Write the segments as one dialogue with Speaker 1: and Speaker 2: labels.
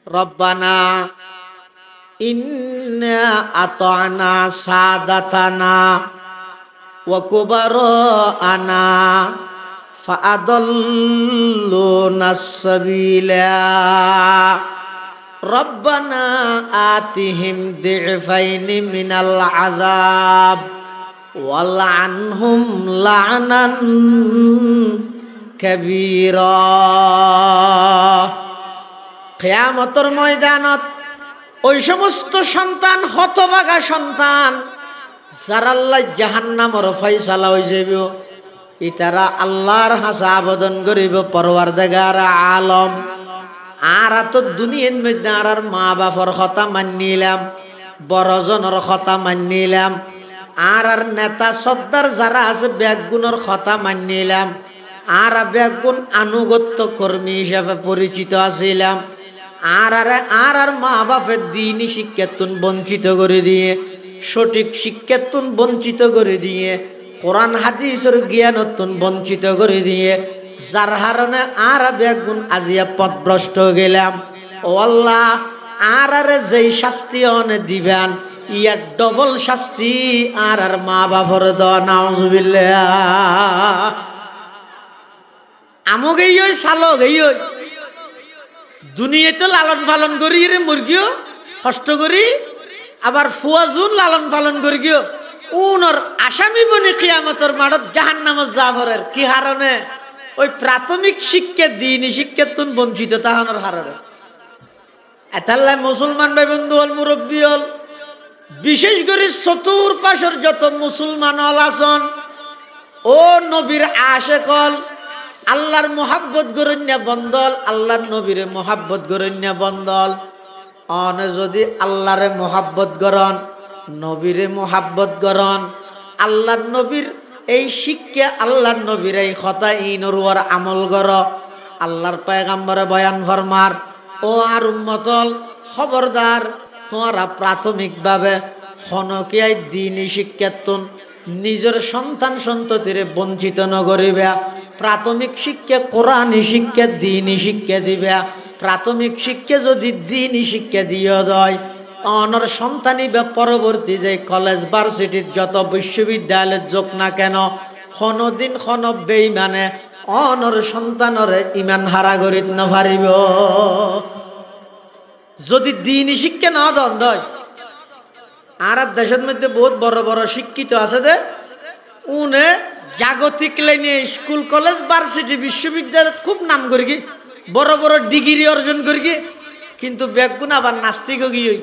Speaker 1: রব্বানা ইন্না আতানা সাদাতানা ওয়া কুবারানা ফাআদাল্লুনাস সাবিলা রব্বানা আতিহিম দিফাইনি মিনাল আযাব ওয়ালআনহুম লা'নান কাবীরা। কিয়ামতের ময়দানত ওই সমস্ত সন্তান, হতভাগা সন্তান যারা আল্লাহ জাহান্নামের ফয়সালা হয়ে যাবে, ইতারা আল্লাহর হাসা আবেদন করিব, পরওয়ারদিগার আলম আর তো দুনিয়ার মধ্যে আর মা বাপর কথা মানিলাম, বড়জনের কথা মানিলাম, আর নেতা সর্দার যারা আছে ব্যাগুণের কথা মানিলাম, আর ব্যাগুণ আনুগত্য কর্মী হিসাবে পরিচিত আছিলাম, আর মা বাপের দিনই শিক্ষাতুন বঞ্চিত করে দিয়ে, সঠিক শিক্ষাতুন বঞ্চিত করে দিয়ে, কোরআন হাদিসের জ্ঞানতুন বঞ্চিত করে দিয়ে, যার কারণে আর বেগুন আজিয়া পথভ্রষ্ট গেলাম। ও আল্লাহ, আর যেই শাস্তি অনে দিবেন ইয়ার ডবল শাস্তি আর মা বাপর দেওয়া। নাউজুবিল্লাহ। আমক এই শালক এই দুনিয়াতে লালন পালন করি রে মুরগিও কষ্ট করি, আবার ফুয়াজুন লালন পালন করি গিয়ে উনর আসামি বনি কিয়ামতের মাঠত জাহান্নামত যাবরের কি হারণে? ওই প্রাথমিক শিক্ষা দিনই শিক্ষা তুন বঞ্চিত তাহানোর হারণে। এতাল্লাই মুসলমান ভাই বন্ধু হল, মুরব্বী হল, বিশেষ করে চতুর্পাশের যত মুসলমান হল আসন, ও নবীর আশেক হল, আল্লাহর মোহাব্বত গরণ্যা বন্দল, আল্লাহর নবীর মোহাব্বত গরণ্যা বন্দল। অনে যদি আল্লাহরে মোহাব্বত গরণ, নবীরে মোহাব্বত গরণ, আল্লাহর নবীর এই শিক্ষা, আল্লাহর নবীর এই কথা ইনরুয়ার আমল গর, আল্লাহর পয়গাম্বরে বয়ান ফরমার, ও আর উম্মতল খবরদার, তোমরা প্রাথমিকভাবে হনকিয়াই দিনই শিক্ষাতুন নিজের সন্তান সন্ততিরে বঞ্চিত নগরিবা। প্রাথমিক শিক্ষা কোরআনী শিক্ষা, দিনই শিক্ষা দিবা। প্রাথমিক শিক্ষা যদি দিনই শিক্ষা দিয়ে দেয়, অনর সন্তানই বা পরবর্তী যে কলেজ ভার্সিটির যত বিশ্ববিদ্যালয়ের যোগ না কেন, কোনদিন কোন বেঈমানে অনর সন্তানরে ইমান হারা করিত না পারিব যদি দিনই শিক্ষা না দেয়। আর দেশের মধ্যে বহুত বড় বড় শিক্ষিত আছে যে উনে জাগতিক লাইনে স্কুল কলেজ ভার্সিটি বিশ্ববিদ্যালয় খুব নাম করি, বড় বড় ডিগ্রি অর্জন করি, কিন্তু বেগুন আবার নাস্তিক গিয়ে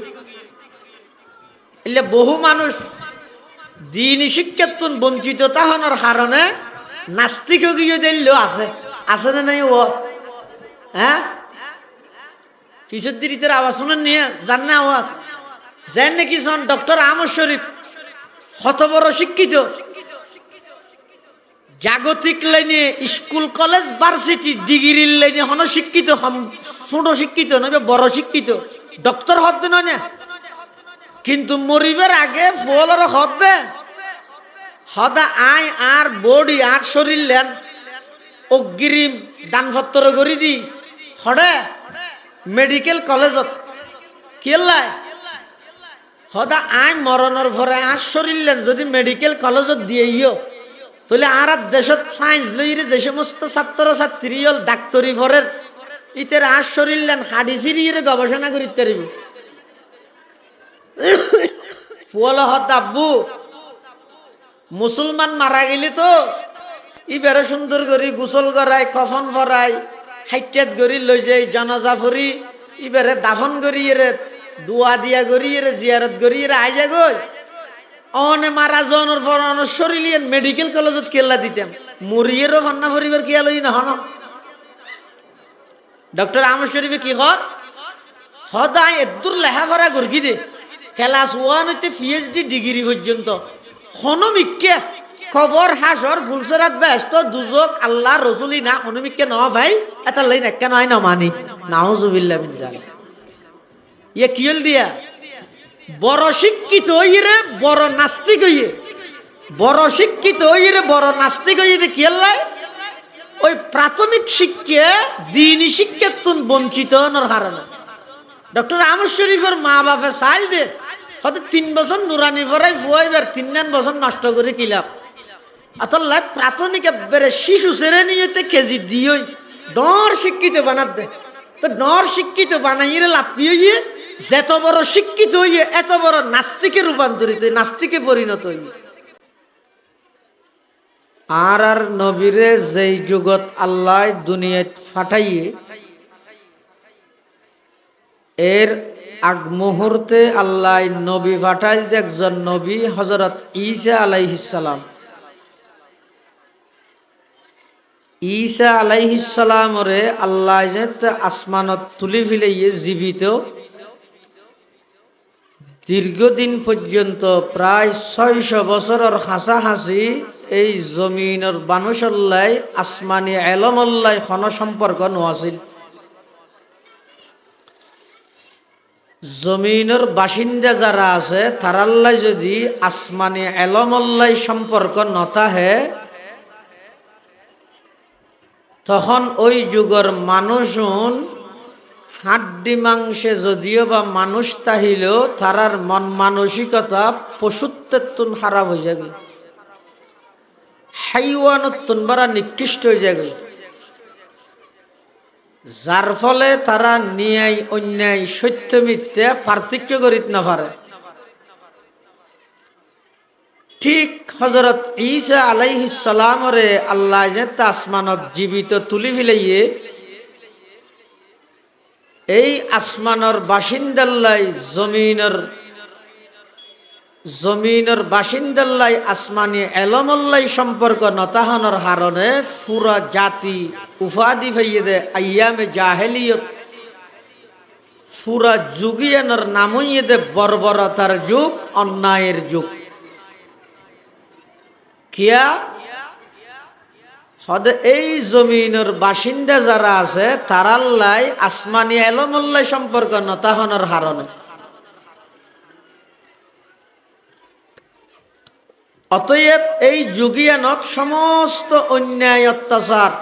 Speaker 1: এলে বহু মানুষ দিনই শিক্ষাতুন বঞ্চিত তাহনের কারণে নাস্তিক গিয়ে দিলেও আছে। আছে না নাই? ও হ্যাঁ, কিশোর দিরিতের আওয়াজ শুনেন নিয়ে জান না? আওয়াজ জান নাকি? শোন, ডক্টর আহমদ শরীফ কত বড় শিক্ষিত, জাগতিক লাইনে স্কুল কলেজ ভার্সিটি ডিগ্রির লাইনে হন শিক্ষিত, ছোট শিক্ষিত নয় বড় শিক্ষিত, ডক্টর হতে নয় না, কিন্তু মরিবার আগে ফলের হতে হদা আই আর বডি আর শরীর লেন অগ্রিম দানপত্র করি দি হরে মেডিকেল কলেজত কেলাই হদা আই মরণের ভরে আর শরীর লেন যদি মেডিকেল কলেজত দিয়ে তাহলে আর দেশত সায়েন্স লইরে যে সমস্ত ছাত্র ছাত্রী হল ডাক্তারি ভরের ইতের আর শরীর লেন হাডি সিরিয়ে গবেষণা করিতে পারিব। ফুয়ালা হত আব্বু মুসলমান মারা গেলে তো ইবারে সুন্দর করে গোসল করায়, কফন ভরায়, হাইটাত গড়ি লই যাই, জানাজা ভরি ইবারে দাফন করি, এরে দোয়া দিয়া করি, এরে জিয়ারত করি, এরে আইজা গই অনে মারা জনের পর শরীর মেডিকেল কলেজত কেলা দিতাম, মরিয়েরও ভান্না ভরিবার কি আলোই না হন। ডক্টর আহমদ শরীফে কি কর সদায় এদুর লেখাপড়া করি দে, ক্লাস 1 হইতে PhD ডিগ্রি পর্যন্ত হনমিকে খবর হাসর ফুলসরাত ব্যস্ত দুজক আল্লাহ রসুলি না হনমিকে ন ভাই এটা লাইন একা নয় না মানি। নাউজুবিল্লাহ মিন জালিক। ইয়ে কি হল দিয়া বড় শিক্ষিত হইরে বড় নাস্তিক হইয়ে, বড় শিক্ষিত হইরে বড় নাস্তিক হইয়ে কি হল্লাই? ওই প্রাথমিক শিক্ষা দিনই শিক্ষাতুন বঞ্চিত হওয়ার কারণে। ডক্টর আহমদ শরীফের মা বাপে চাইল দে হয়তো 3 বছর নুরানি পড়াই ফুয়াইবার 3 বছর নষ্ট করে কিলাম আতল্লাহ প্রাথমিক একবারে শিশু শ্রেণী হইতে কেজি দিয়েই ডর শিক্ষিত বানাত দে তো ডর শিক্ষিত বানাইলে লাভ কি হইয়ে যত বড় শিক্ষিত হইয়ে এত বড় নাস্তিকে রূপান্তরিত নাস্তিকে পরিণত হইয়ে আর নবীরে যেই জগৎ আল্লাহ দুনিয়াত ফাটাইয়ে এর আগ মুহূর্তে আল্লাহ নবী ফাটাইল একজন নবী হযরত ঈসা আলাইহিস সালাম। ঈসা আলাইহিস সালাম রে আল্লাহ যে আসমানত তুলি ফিলাইয়ে জীবিত দীর্ঘদিন পর্যন্ত প্রায় 600 বছরের হাসাহাসি এই জমিনের মানুষল্লাই আসমানি এলমল্লাই কোনো সম্পর্ক নোয়াছিল। জমিনের বাসিন্দা যারা আছে তারাল্লাই যদি আসমানি এলমল্লাই সম্পর্ক নতাহে তখন ওই যুগের মানুষজন হাড্ডি মাংসে যদিও বা মানুষ তাহিলেও তারার মন মানসিকতা পশুত্বের তুন খারাপ হয়ে যাবে, হাইওয়ানের তুন বারা নিকৃষ্ট হয়ে যাবে, যার ফলে তারা ন্যায় অন্যায় সত্য মিথ্যা পার্থক্য করিতে না পারে। ঠিক হযরত ঈসা আলাইহিস সালামরে আল্লাহ যে আসমানত জীবিত তুলি ফিলাইয়ে এই আসমানের বাসিন্দাল্লাই জমিনের বাসিন্দাল্লাই আসমানি এলমল্লাই সম্পর্ক নতাহানোর হারণে পুরা জাতি উপাধি পাইয়ে দে আইয়ামে জাহেলিয়ত, পুরা যুগিয়ানোর নাম হইয়ে দে বর্বরতার যুগ, অন্যায়ের যুগ। কিয়া হদে এই জমিনের বাসিন্দা যারা আছে তারাল্লাই আসমানি এলমল্লাই সম্পর্ক নতাহনের হারণে। অতএব এই যুগিয়ানত সমস্ত অন্যায় অত্যাচার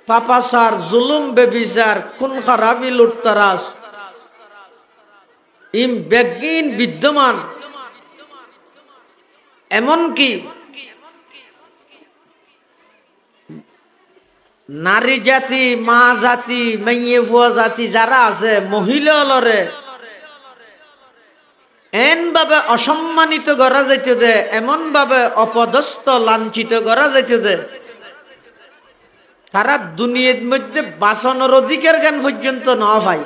Speaker 1: পাপাচার জুলুম বেবিচার খুন খারাপি লুটতারাস ইম বেগিন বিদ্যমান, এমনকি নারী জাতি মা জাতি মাইয়ে ফুয়া জাতি যারা আছে মহিলা হলরে এন ভাবে অসম্মানিত করা যাইতে দে, এমন ভাবে অপদস্থ লাঞ্ছিত করা যাইতে দে তারা দুনিয়ার মধ্যে বাঁচানোর অধিকার জ্ঞান পর্যন্ত না ভাই।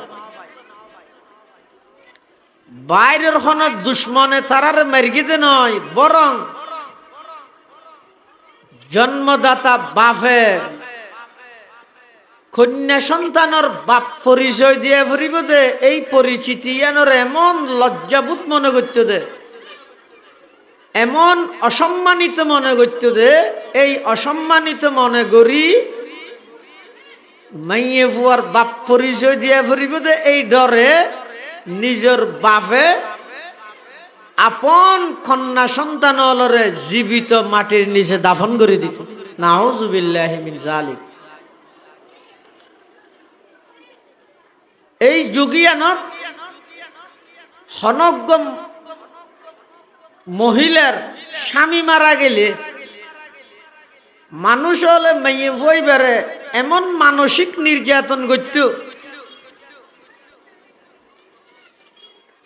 Speaker 1: বাইরের কোন দুশ্মনে তারার মেরগিতে নয়, বরং জন্মদাতা বাপে কন্যা সন্তানের বাপ পরিচয় দিয়ে ফুরিব দে এই পরিচিতি এনর এমন লজ্জাবোধ মনে করতে দে, এমন অসম্মানিত মনে করতে দে, এই অসম্মানিত মনে করি মাইয়ে ফুয়ার বাপ পরিচয় দিয়ে ফুরিব দে এই ডরে নিজের বাপে আপন কন্যা সন্তান হলরে জীবিত মাটির নিচে দাফন করে দিত। নাউজুবিল্লাহি মিন যালিক। এই যুগিয়ানত হনজ্ঞ মহিলার স্বামী মারা গেলে মানুষ হলে মেয়ে বই বেড়ে এমন মানসিক নির্যাতন করত,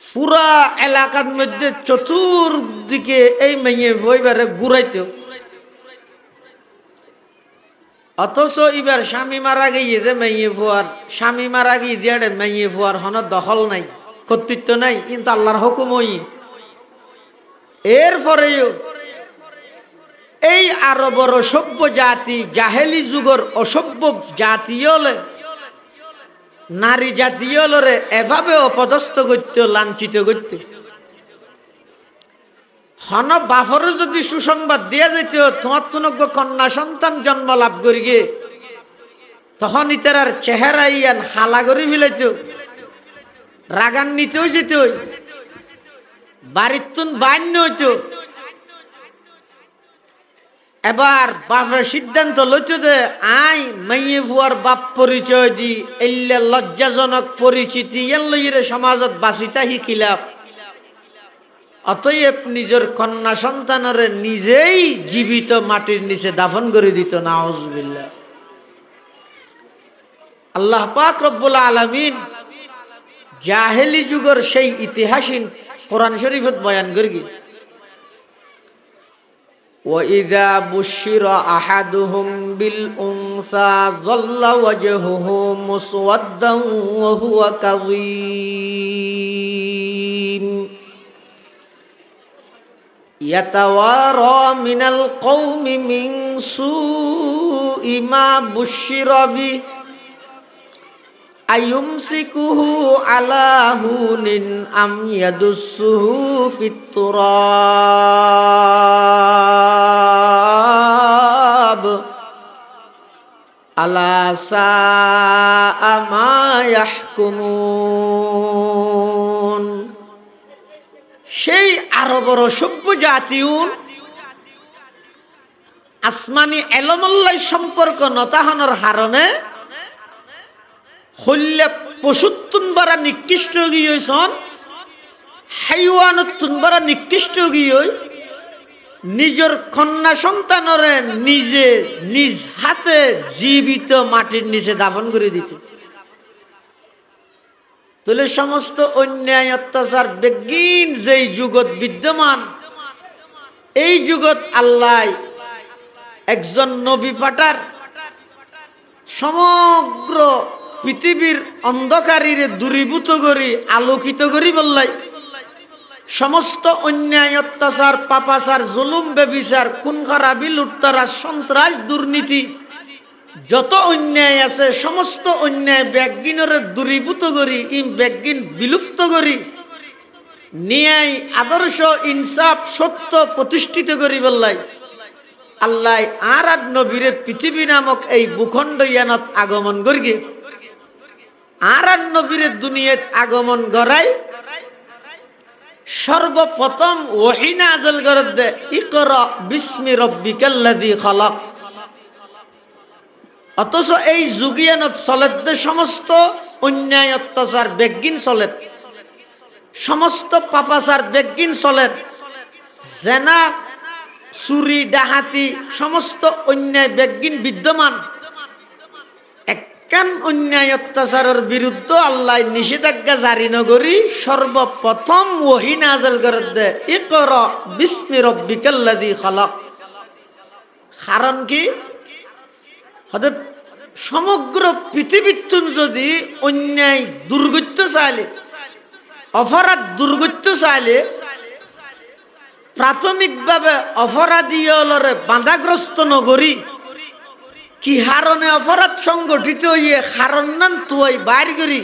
Speaker 1: পুরা এলাকার মধ্যে চতুর্দিকে এই মেয়ে বই বেড়ে ঘুরাইত। অথচ এবার স্বামী মারা গিয়ে যে মেয়ে ফুয়ার স্বামী মারা গিয়ে দিয়ে মেয়ে ফুয়ার হন দখল নাই, কর্তৃত্ব নাই, কিন্তু আল্লাহর হুকুম ওই। এরপরেও এই আরবের অসভ্য জাতি জাহেলি যুগের অসভ্য জাতি হলে নারী জাতি হলরে এভাবে অপদস্থ করত, লাঞ্ছিত করত। হন বাপর যদি সুসংবাদ দিয়া যেত তোমার তুনজ্ঞ কন্যা সন্তান জন্ম লাভ করি গে, তখন ইতার চেহারা ইয়ান হালা করে ফেলাইত, রাগান্বিত যেত, বাড়ির তুন বান্য হইত। এবার বাপের সিদ্ধান্ত লইতে দে আই মাইয়ে ফুয়ার বাপ পরিচয় দি এল্লে লজ্জাজনক পরিচিতি এন লইরে সমাজত বাঁচিতা শিকিলাম। অতএব নিজের কন্যা সন্তানরে নিজেই জীবিত মাটির নিচে দাফন করে দিত। নাউজুবিল্লাহ। আল্লাহ পাক রব্বুল আলামিন জাহেলি যুগের সেই ইতিহাসিন কোরআন শরীফত বয়ান করি, وَإِذَا بُشِّرَ أَحَدُهُم بِالْأُنثَى ظَلَّ وَجْهُهُ مُسْوَدًّا وَهُوَ كَظِيمٌ يَتَوَارَى مِنَ الْقَوْمِ مِنْ سُوءِ مَا بُشِّرَ بِهِ أَيُمْسِكُهُ عَلَى هُونٍ أَمْ يَدُسُّهُ فِي التُّرَابِ أَلَا سَاءَ مَا يَحْكُمُونَ। সেই আরবের সভ্য জাতিউন আসমানি এলমল্লাই সম্পর্ক নতাহানোর হারণে হইলে পশুত্তুন বারা নিকৃষ্ট গিয়েছন, হাইওয়ানতুন বারা নিকৃষ্ট গিয়ে নিজের কন্যা সন্তানরে নিজে নিজ হাতে জীবিত মাটির নিচে দাফন করে দিত। তাহলে সমস্ত অন্যায় অত্যাচার বেগিন যেই যুগত বিদ্যমান, এই যুগত আল্লাহ একজন নবী পাঠার সমগ্র পৃথিবীর অন্ধকারীরে দূরীভূত করি আলোকিত করি বললাই। সমস্ত অন্যায় অত্যাচার পাপাচার জুলুম বেবিচার খুন খারাপি লুটতরাজ সন্ত্রাস দুর্নীতি যত অন্যায় আছে সমস্ত অন্যায় ব্যাগিনরে দূরীভূত করি ব্যাগিন বিলুপ্ত করি ন্যায় আদর্শ ইনসাফ সত্য প্রতিষ্ঠিত করি বললাই। আল্লাহ আর নবীরে পৃথিবী নামক এই ভূখণ্ড ইয়ানত আগমন করি আর নবীরে দুনিয়াত আগমন করাই সর্বপ্রথম ওহী নাযিল করে দে ইকরা বিসমি রাব্বিকাল্লাযী খালাক। অথচ এই যুগিয়ানত চলেত দে সমস্ত অন্যায় অত্যাচার বেগিন চলেত, সমস্ত পাপাচার বেগিন চলেত, জেনা চুরি ডাহাতি সমস্ত অন্যায় বেগিন বিদ্যমান। একখান অন্যায় অত্যাচারের বিরুদ্ধে আল্লাহ নিষেধাজ্ঞা জারি নগরী সর্বপ্রথম ওহী নাযিল করে দে ইকরা বিসমি রাব্বিকাল্লাযী খালাক। কারণ কি হঠাৎ সমগ্র পৃথিবীর যদি অন্যায় দুর্গত্য চাইলে অপরাধ দুর্গত্য চাইলে প্রাথমিকভাবে অপরাধীরে বাধাগ্রস্ত নগরী কি হারণে অপরাধ সংগঠিত হইয়ে হারণ নান তুই বাইর করি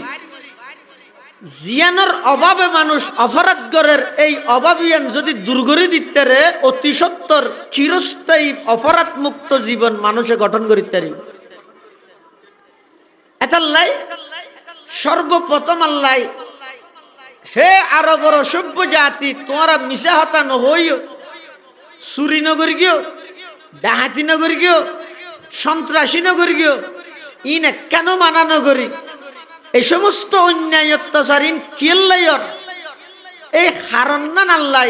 Speaker 1: জিয়ানোর অভাবে মানুষ অপরাধ করের এই অভাবিয়ান যদি দুর্গরি দিতে রে অতি সত্তর চিরস্থায়ী অপরাধ মুক্ত জীবন মানুষে গঠন করিতে পারি। এতাল্লাই সর্বপ্রথম আল্লাহ হে আরবর সভ্য জাতি তোমরা মিশা হতা নহইও, চুরি নগর গিয়েও, ডাহাতি নগর গিয়েও, সন্ত্রাসী নগর গিয়েও, ইন কেন মানা নগরী এই সমস্ত অন্যায় অত্যাচার ইন কিল্লাইর এই হারন্নান আল্লাহ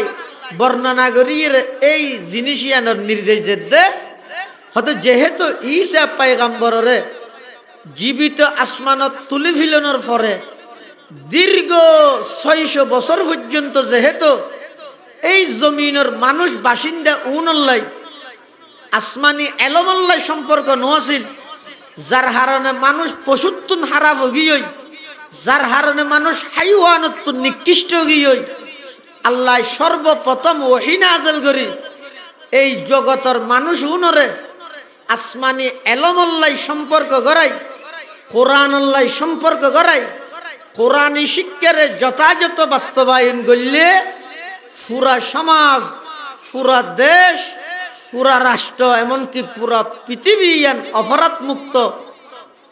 Speaker 1: বর্ণনা করিয়ে এই জিনিস ইয়ানোর নির্দেশ দে হয়তো যেহেতু ঈসা পয়গম্বররে জীবিত আসমানত তুলি ফিলানোর পরে দীর্ঘ 600 বছর পর্যন্ত যেহেতু এই জমিনের মানুষ বাসিন্দা উনল্লাই আসমানি এলমল্লাই সম্পর্ক নছিল, যার হারণে মানুষ পশুত্তুন হারাব গিয়ে, যার হারণে মানুষ হাইওয়ানত্তুন নিকৃষ্ট গিয়ে আল্লাহ সর্বপ্রথম ওহী নাযিল করি এই জগতর মানুষ উনরে আসমানি এলমল্লাই সম্পর্ক করাই, কোরআনল্লাই সম্পর্ক করাই, কোরআনী শিক্ষারে যথাযথ বাস্তবায়ন করলে পুরা সমাজ, পুরা দেশ, পুরা রাষ্ট্র এমনকি পুরা পৃথিবী অপরাধ মুক্ত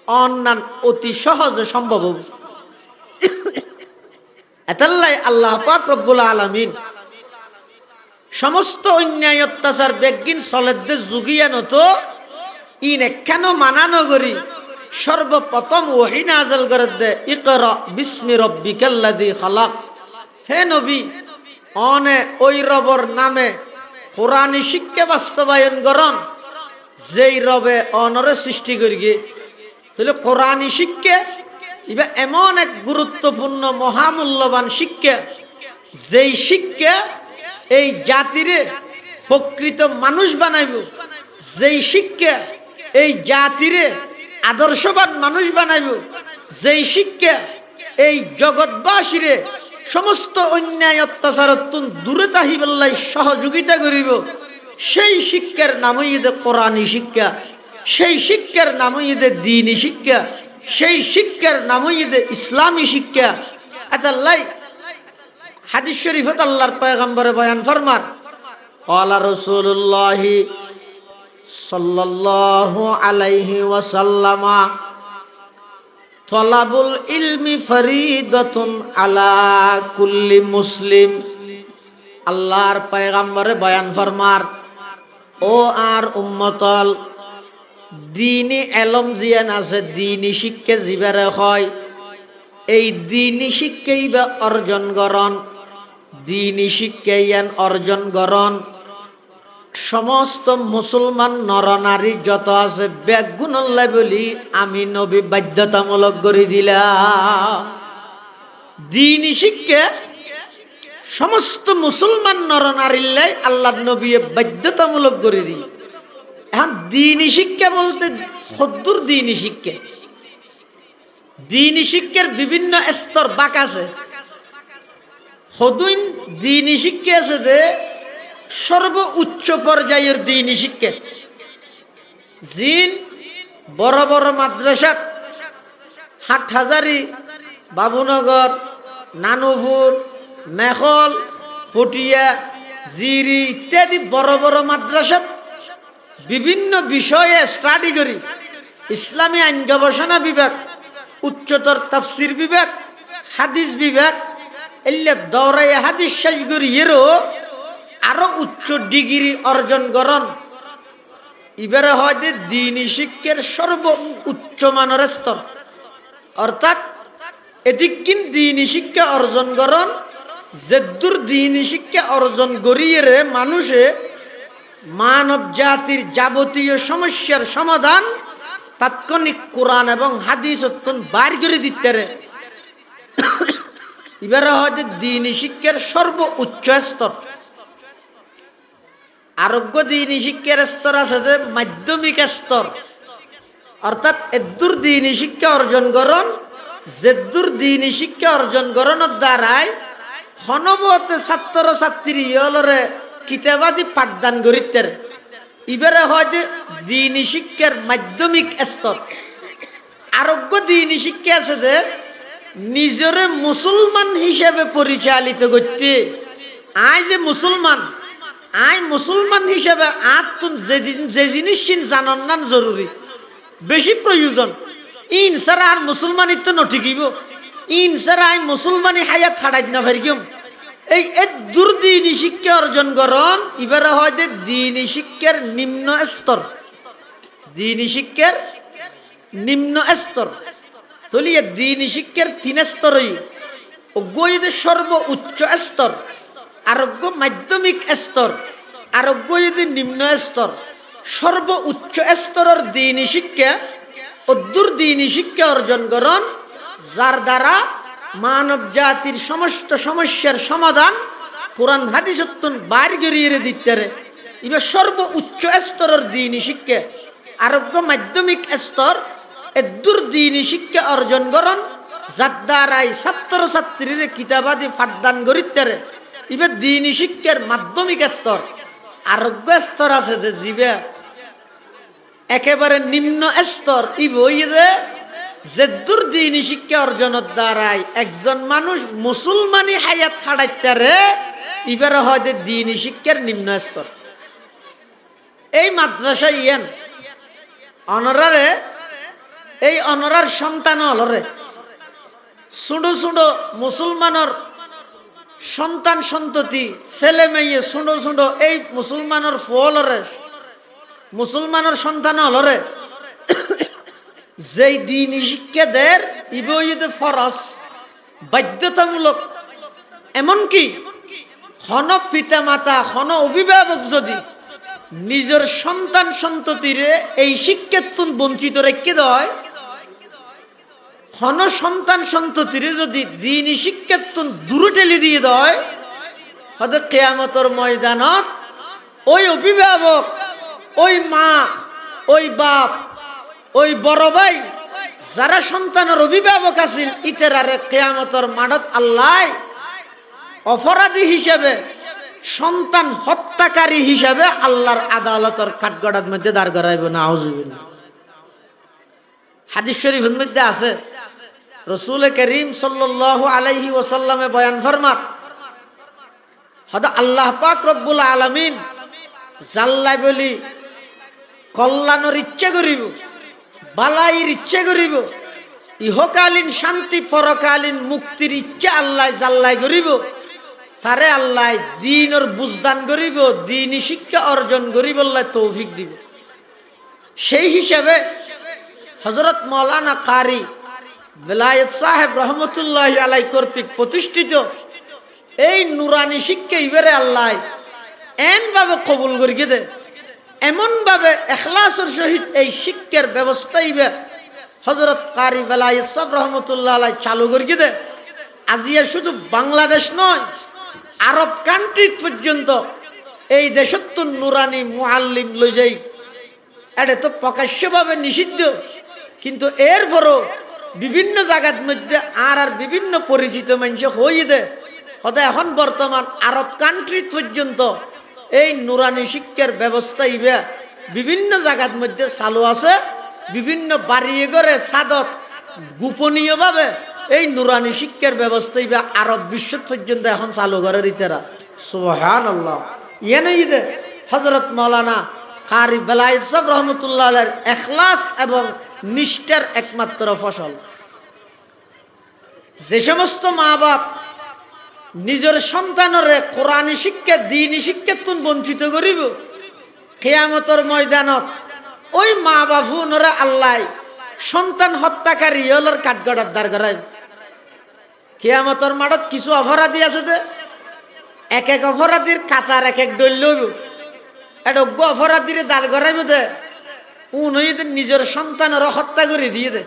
Speaker 1: অন্যান্য অতি সহজে সম্ভব হবে। এতাল্লাই আল্লাহ পাক রব্বুল আলামিন সমস্ত অন্যায় অত্যাচার বেগিন চলেতে যুগিয়া নতো ইন কেন মানানো করি সর্বপ্রথম ওহী নাযিল করে দে ইকরা বিস্মি রাব্বিকাল্লাযী খালাক। হে নবী, অনে ওই রবর নামে কোরআনী শিক্ষা বাস্তবায়ন করন যেই রবে অনরে সৃষ্টি করি গে। তাহলে কোরআনী শিক্ষা ইবা এমন এক গুরুত্বপূর্ণ মহামূল্যবান শিক্ষা, যেই শিক্ষা এই জাতিরে প্রকৃত মানুষ বানাইব, যেই শিক্ষা এই জাতিরে আদর্শবান মানুষ বানাইব, যেই শিক্ষা এই জগৎবাসীরে সমস্ত অন্যায় অত্যাচার দূরে তাহিবাল্লাই সহযোগিতা করিব, সেই শিক্ষার নামই ঈদে কোরআনী শিক্ষা, সেই শিক্ষার নামই ঈদে দ্বীনি শিক্ষা, সেই শিক্ষার নামই ঈদে ইসলামী শিক্ষা। আতাল্লাই হাদিস শরীফত আল্লাহর পয়গম্বরে বয়ান ফরমান, ক্বালা রাসূলুল্লাহ সাল্লাল্লাহু আলাইহি ওয়াসাল্লাম তলাবুল ইলমি ফরিদাতুন আলা কুল্লি মুসলিম। আল্লাহর পয়গম্বরে বয়ান ফরমার, ও আর উম্মতল, দ্বীনি এলম জিয়ান আছে, দ্বীনি শিক্ষা জিবারে হয়, এই দ্বীনি শিক্ষাই বা অর্জন করন, দ্বীনি শিক্ষা ইয়ান অর্জন করন সমস্ত মুসলমান নরনারী যত আছে বেগুনল্লাই বলি আমি নবী বাধ্যতামূলক করে দিলাম। দ্বীনি শিক্ষা সমস্ত মুসলমান নরনারীলাই আল্লাহ নবী বাধ্যতামূলক করে দিল। এখন দ্বীনি শিক্ষা বলতে কদ্দুর দ্বীনি শিক্ষা? দ্বীনি শিক্ষার বিভিন্ন স্তর বাক আছে। হদুইন দ্বীনি শিক্ষা আছে যে সর্ব উচ্চ পর্যায়ের দ্বীনি শিক্ষা, জিন বড় বড় মাদ্রাসা হাটহাজারী, বাবুনগর, নানুপুর, মেখল, পটিয়া, জিরি ইত্যাদি বড় বড় মাদ্রাসা বিভিন্ন বিষয়ে স্টাডি করি। ইসলামী আইন গবেষণা বিভাগ, উচ্চতর তাফসির বিভাগ, হাদিস বিভাগ, এলে দৌড়াই হাদিস শেষ করি এরও আরো উচ্চ ডিগ্রি অর্জন করন। এবারে হয়তো দ্বীনি শিক্ষার সর্ব উচ্চ মানের স্তর, অর্থাৎ এদিকিন দ্বীনি শিক্ষা অর্জন করন যেদুর দ্বীনি শিক্ষা অর্জন করিয়ে মানুষে মানব জাতির যাবতীয় সমস্যার সমাধান তাৎক্ষণিক কোরআন এবং হাদিস বার করে দিতে রে। এবারে হয়তো দ্বীনি শিক্ষার সর্ব উচ্চ স্তর। আরোগ্য দ্বীনি শিক্ষার স্তর আছে যে মাধ্যমিক স্তর, অর্থাৎ এদুর দ্বীনি শিক্ষা অর্জন করন যেদুর দ্বীনি শিক্ষা অর্জন করণের দ্বারাই হনবতে ছাত্র ছাত্রী ইয়লরে কিতাবাদি পাঠদান করিতে। এবারে হয়তো দ্বীনি শিক্ষার মাধ্যমিক স্তর। আরোগ্য দ্বীনি শিক্ষা আছে যে নিজরে মুসলমান হিসেবে পরিচালিত করতে। আই যে মুসলমান, আই মুসলমান হিসেবে আত্ম যে জিনিস জানার নাম জরুরি, বেশি প্রয়োজন। ইন সারা আর মুসলমানি তো নঠিকিব, ইন সারা আই মুসলমানি হায়াত ছাড়াই না ফেরকিম। এই দূর দ্বীনি শিক্ষা অর্জন করন এবারে হয়তো দ্বীনি শিক্ষার নিম্ন স্তর। দ্বীনি শিক্ষার নিম্ন স্তর তলিয়ে দ্বীনি শিক্ষার 3 স্তরই অজ্ঞ সর্ব উচ্চ স্তর, আরোগ্য মাধ্যমিক স্তর, আরোগ্য নিম্ন স্তর। সর্ব উচ্চ স্তরের দ্বীনি শিক্ষা অদূর দ্বীনি শিক্ষা অর্জন করন যার দ্বারা মানব জাতির সমস্ত সমস্যার সমাধান কোরআন হাদিস বার করিয়ে দিতে রে। এবার সর্ব উচ্চ স্তরের দ্বীনি শিক্ষা আরোগ্য মাধ্যমিক স্তর এদুর দ্বীনি শিক্ষা অর্জন করন যার দ্বারাই ছাত্র ছাত্রীর কিতাবাদি পাঠদান করিতে রে। এবার দ্বীনি শিক্ষার মাধ্যমিক স্তর। আরোগ্য স্তর আছে যে জীবে একেবারে নিম্ন স্তর। ই বই যে দূর দ্বীনি শিক্ষা অর্জনের দ্বারাই একজন মানুষ মুসলমানি হায়াত ছাড়াইতে রে। এবারে হয়তো দ্বীনি শিক্ষার নিম্ন স্তর। এই মাদ্রাসা ইয়েন অনরারে, এই অনরার সন্তান হলরে ছোট ছোট মুসলমানের সন্তান সন্ততি ছেলে মেয়ে ছোট ছোট এই মুসলমানের ফলরে মুসলমানের সন্তান হলরে যেই দিন শিক্ষা দের ইবইতে ফরজ বাধ্যতামূলক। এমনকি হন পিতা মাতা হন অভিভাবক যদি নিজের সন্তান সন্ততিরে এই শিক্ষাতুন বঞ্চিত রেখে দেয়, হন সন্তান সন্ততিরে যদি দিনী শিক্ষাতুন দূরে ঠেলে দিয়ে দেয়, হয়তো কিয়ামতের ময়দানত ওই অভিভাবক, ওই মা, ওই বাপ, ওই বড় ভাই যারা সন্তানের অভিভাবক আছিল ইতেরারে কিয়ামতের মাঠত আল্লাহ অপরাধী হিসেবে, সন্তান হত্যাকারী হিসেবে আল্লাহর আদালতের কাঠগড়ার মধ্যে দাঁড় করাইব। নাউজুবিল্লাহ। হাদিস শরীফের মধ্যে আছে রাসূল করিম সাল্লাল্লাহু আলাইহি ওয়াসাল্লামে বয়ান ফরমান, হয়তো আল্লাহ পাক রব্বুল আলামিন জাল্লাই বলি কল্যাণের ইচ্ছা করিব, বালাইয়ের ইচ্ছা করিব, ইহকালীন শান্তি পরকালীন মুক্তির ইচ্ছা আল্লাহ জাল্লাই করিব, তারে আল্লাহ দ্বীনের বুঝদান করিব, দ্বীনি শিক্ষা অর্জন করিব, আল্লাহ তৌফিক দিব। সেই হিসাবে হযরত মাওলানা কারি বেলায়েত সাহেব রহমতুল্লাহ আলাই কর্তৃক প্রতিষ্ঠিত এই নুরানি শিক্ষা ইবারে আল্লাহ এন ভাবে কবুল করিয়ে দে, এমন ভাবে ইখলাসের সহিত এই শিক্ষার ব্যবস্থা ইবে হযরত কারি বেলায়েত সাহেব রহমতুল্লাহ আলাই চালু করিয়ে দে। আজিয়া শুধু বাংলাদেশ নয়, আরব কান্ট্রি পর্যন্ত এই দেশত নুরানি মুআল্লিম লই যাই। এটা তো প্রকাশ্যভাবে নিষিদ্ধ, কিন্তু এরপরও বিভিন্ন জায়গার মধ্যে আর বিভিন্ন পরিচিত মানুষ হয়ে দে। হয়তো এখন বর্তমান আরব কান্ট্রি পর্যন্ত এই নুরানি শিক্ষার ব্যবস্থা ইবে বিভিন্ন জায়গার মধ্যে চালু আছে। বিভিন্ন বাড়িয়ে করে সাদত গোপনীয়ভাবে এই নুরানি শিক্ষার ব্যবস্থা ইবে আরব বিশ্ব পর্যন্ত এখন চালু করে ইতেরা। সুবহানাল্লাহ। ইয়ানে ইদে হযরত মাওলানা কারি বেলায়েত সাহেব রহমতুল্লাহ আলাইহির ইখলাস এবং নিষ্ঠার একমাত্র ফসল। যে সমস্ত মা বাপ নিজের সন্তানরে কোরআনী শিক্ষা দ্বীনি শিক্ষাতুন বঞ্চিত করিব, কিয়ামতের ময়দানত ওই মা বাপুনরা আল্লাহ সন্তান হত্যাকারী হলর কাঠগড়ার দাঁড় করায়। কিয়ামতের মাঠত কিছু অপরাধী আছে যে এক এক অপরাধীর কাতার এক এক দল লইব, এটা অপরাধীর দাঁড় করাইব দে উনইদের নিজের সন্তানের হত্যা করে দিয়ে দে।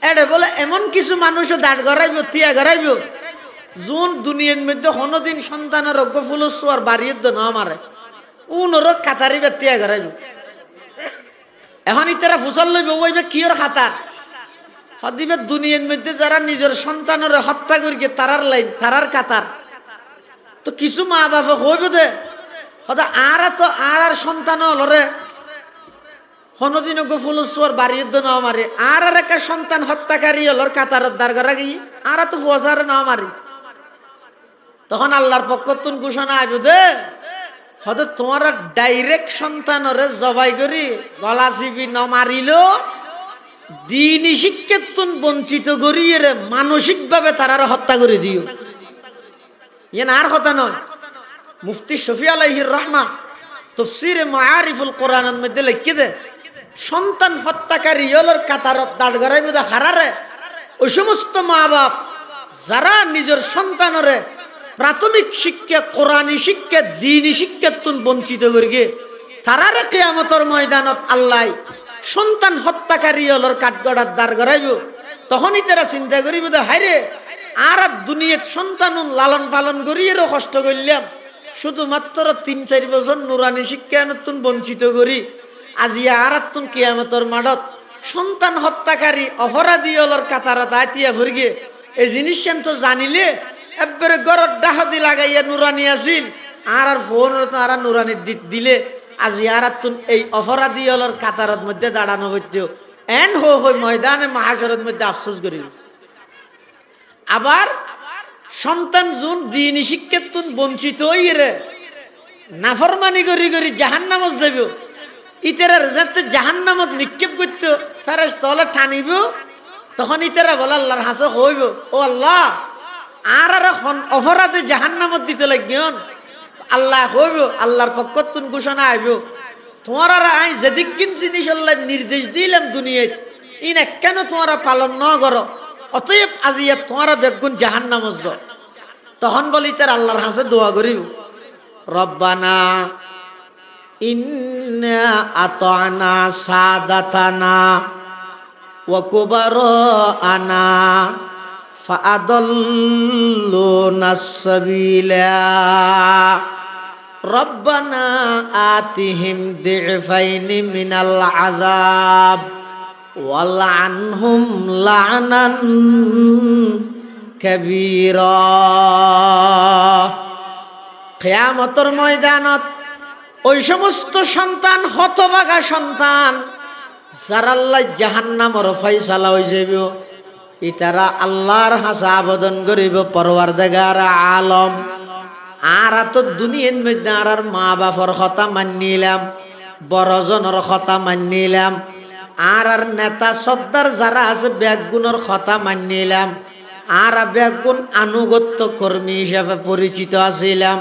Speaker 1: এটা বলে এমন কিছু মানুষও দাঁড় করাইব, তিয়া করাইব যোন দুনিয়ার মধ্যে কোনোদিন সন্তানের অজ্ঞ ফুলসুয়ার বাড়িয়ে ন মারে, উনরও কাতারি বা তিয়া করাইব। এখন ইতারা ফুসল লইব ওইবে কিয়র খাতার হদিবে দুনিয়ার মধ্যে যারা নিজের সন্তানের হত্যা করি তারার লাইন তারার কাতার। তো কিছু মা বাবা হইব দে হয়তো আর সন্তান হলরে কোনোদিন ফুলসুয়ার বাড়িয়ে ন মারে, আর একটা সন্তান হত্যাকারী হলর কাতারের দাঁড় করা গিয়ে আর তো ফুয়াশারে ন মারি। তখন আল্লাহর পক্ষ তুন ঘোষণা আইব দে হয়তো তোমার ডাইরেক্ট সন্তানরে জবাই করি গলা চিপি ন মারিল দ্বীনি শিক্ষাতুন বঞ্চিত করিয়ে রে মানসিকভাবে তারার হত্যা করে দিও। ইয়ে আর কথা নয়। মুফতি শফি আলাইহির রহমা তাফসীরে মাআরিফুল কোরআনের মধ্যে লিখে দে সন্তান হত্যাকারী হলর কাতারত দাঁড় করাইব দে হারারে ওই সমস্ত মা বাপ যারা নিজের সন্তানরে প্রাথমিক শিক্ষা কোরআনী শিক্ষা দ্বীনি শিক্ষাতুন বঞ্চিত করিয়ে তারারে কিয়ামতের ময়দানত আল্লাহ সন্তান হত্যাকারী হলর কাঠগড়ার দাঁড় করাইব। তখনই তারা চিন্তা করিব দে হাইরে আর দুনিয়াত সন্তান লালন পালন করিয়েরও কষ্ট করলাম, শুধুমাত্র ৩-৪ বছর নুরানি শিক্ষা নতুন বঞ্চিত করি আজিয়া আর তুন কিয়ামতের মাঠত সন্তান হত্যাকারী অপরাধী হলর কাতারত আতিয়া ভরিয়ে এই জিনিস তো জানিলে একবারে গরত ডাহদি লাগাইয়া নুরানি আসিল আর ফোন আর নুরানি দিলে আজি আর তুন এই অপরাধী হলর কাতারত মধ্যে দাঁড়ানো হইতেও এন হই ময়দানে মাহাশরের মধ্যে আফসোস করি। আবার সন্তান জুন দ্বীনি শিক্ষাতুন বঞ্চিত হইরে নাফরমানি করি করি জাহান্নামত যাব, ইতারা যাতে জাহান্নামত নিক্ষেপ করতে ফেরেশতা হলে টানিব। তখন ইতারা বলে আল্লাহর হাসে হইব ও আল্লাহ আর এখন অপরাধে জাহান্নামত দিতে লাগবেন। আল্লাহ হইব, আল্লাহর পক্ষ তুন ঘোষণা আইব, তোমার আর আই যেদিন জিনিস আল্লাহ নির্দেশ দিলাম দুনিয়ায় ইন কেন তোমারা পালন ন করো, অতএব আজিয়া তোমারা বেগুন জাহান্নামত যাও। তখন বলি তার আল্লাহর হাসে দোয়া করিব, রব্বানা ইন্না আতানা সাদাতানা ওয়া কুবারানা ফাআদাল্লুনা সাবিলা রব্বানা আতিহিম দিফাইনি মিনাল আযাব ওয়ালআনহুম লা'নান কাবীরা। কিয়ামতের ময়দানত ওই সমস্ত সন্তান, হতভাগা সন্তান যারা আল্লাহ জাহান্নামের ফয়সালা হয়ে যাবে, ইতারা আল্লাহর হাসা আবেদন করিব, পরওয়ারদিগার আলম আর তো দুনিয়ার মধ্যে আর মা বাপর কথা মানিলাম, বড়জনের কথা মানিলাম, আর নেতা সর্দার যারা আছে ব্যাগুণের কথা মানিলাম, আর ব্যাগুণ আনুগত্য কর্মী হিসাবে পরিচিত আছিলাম,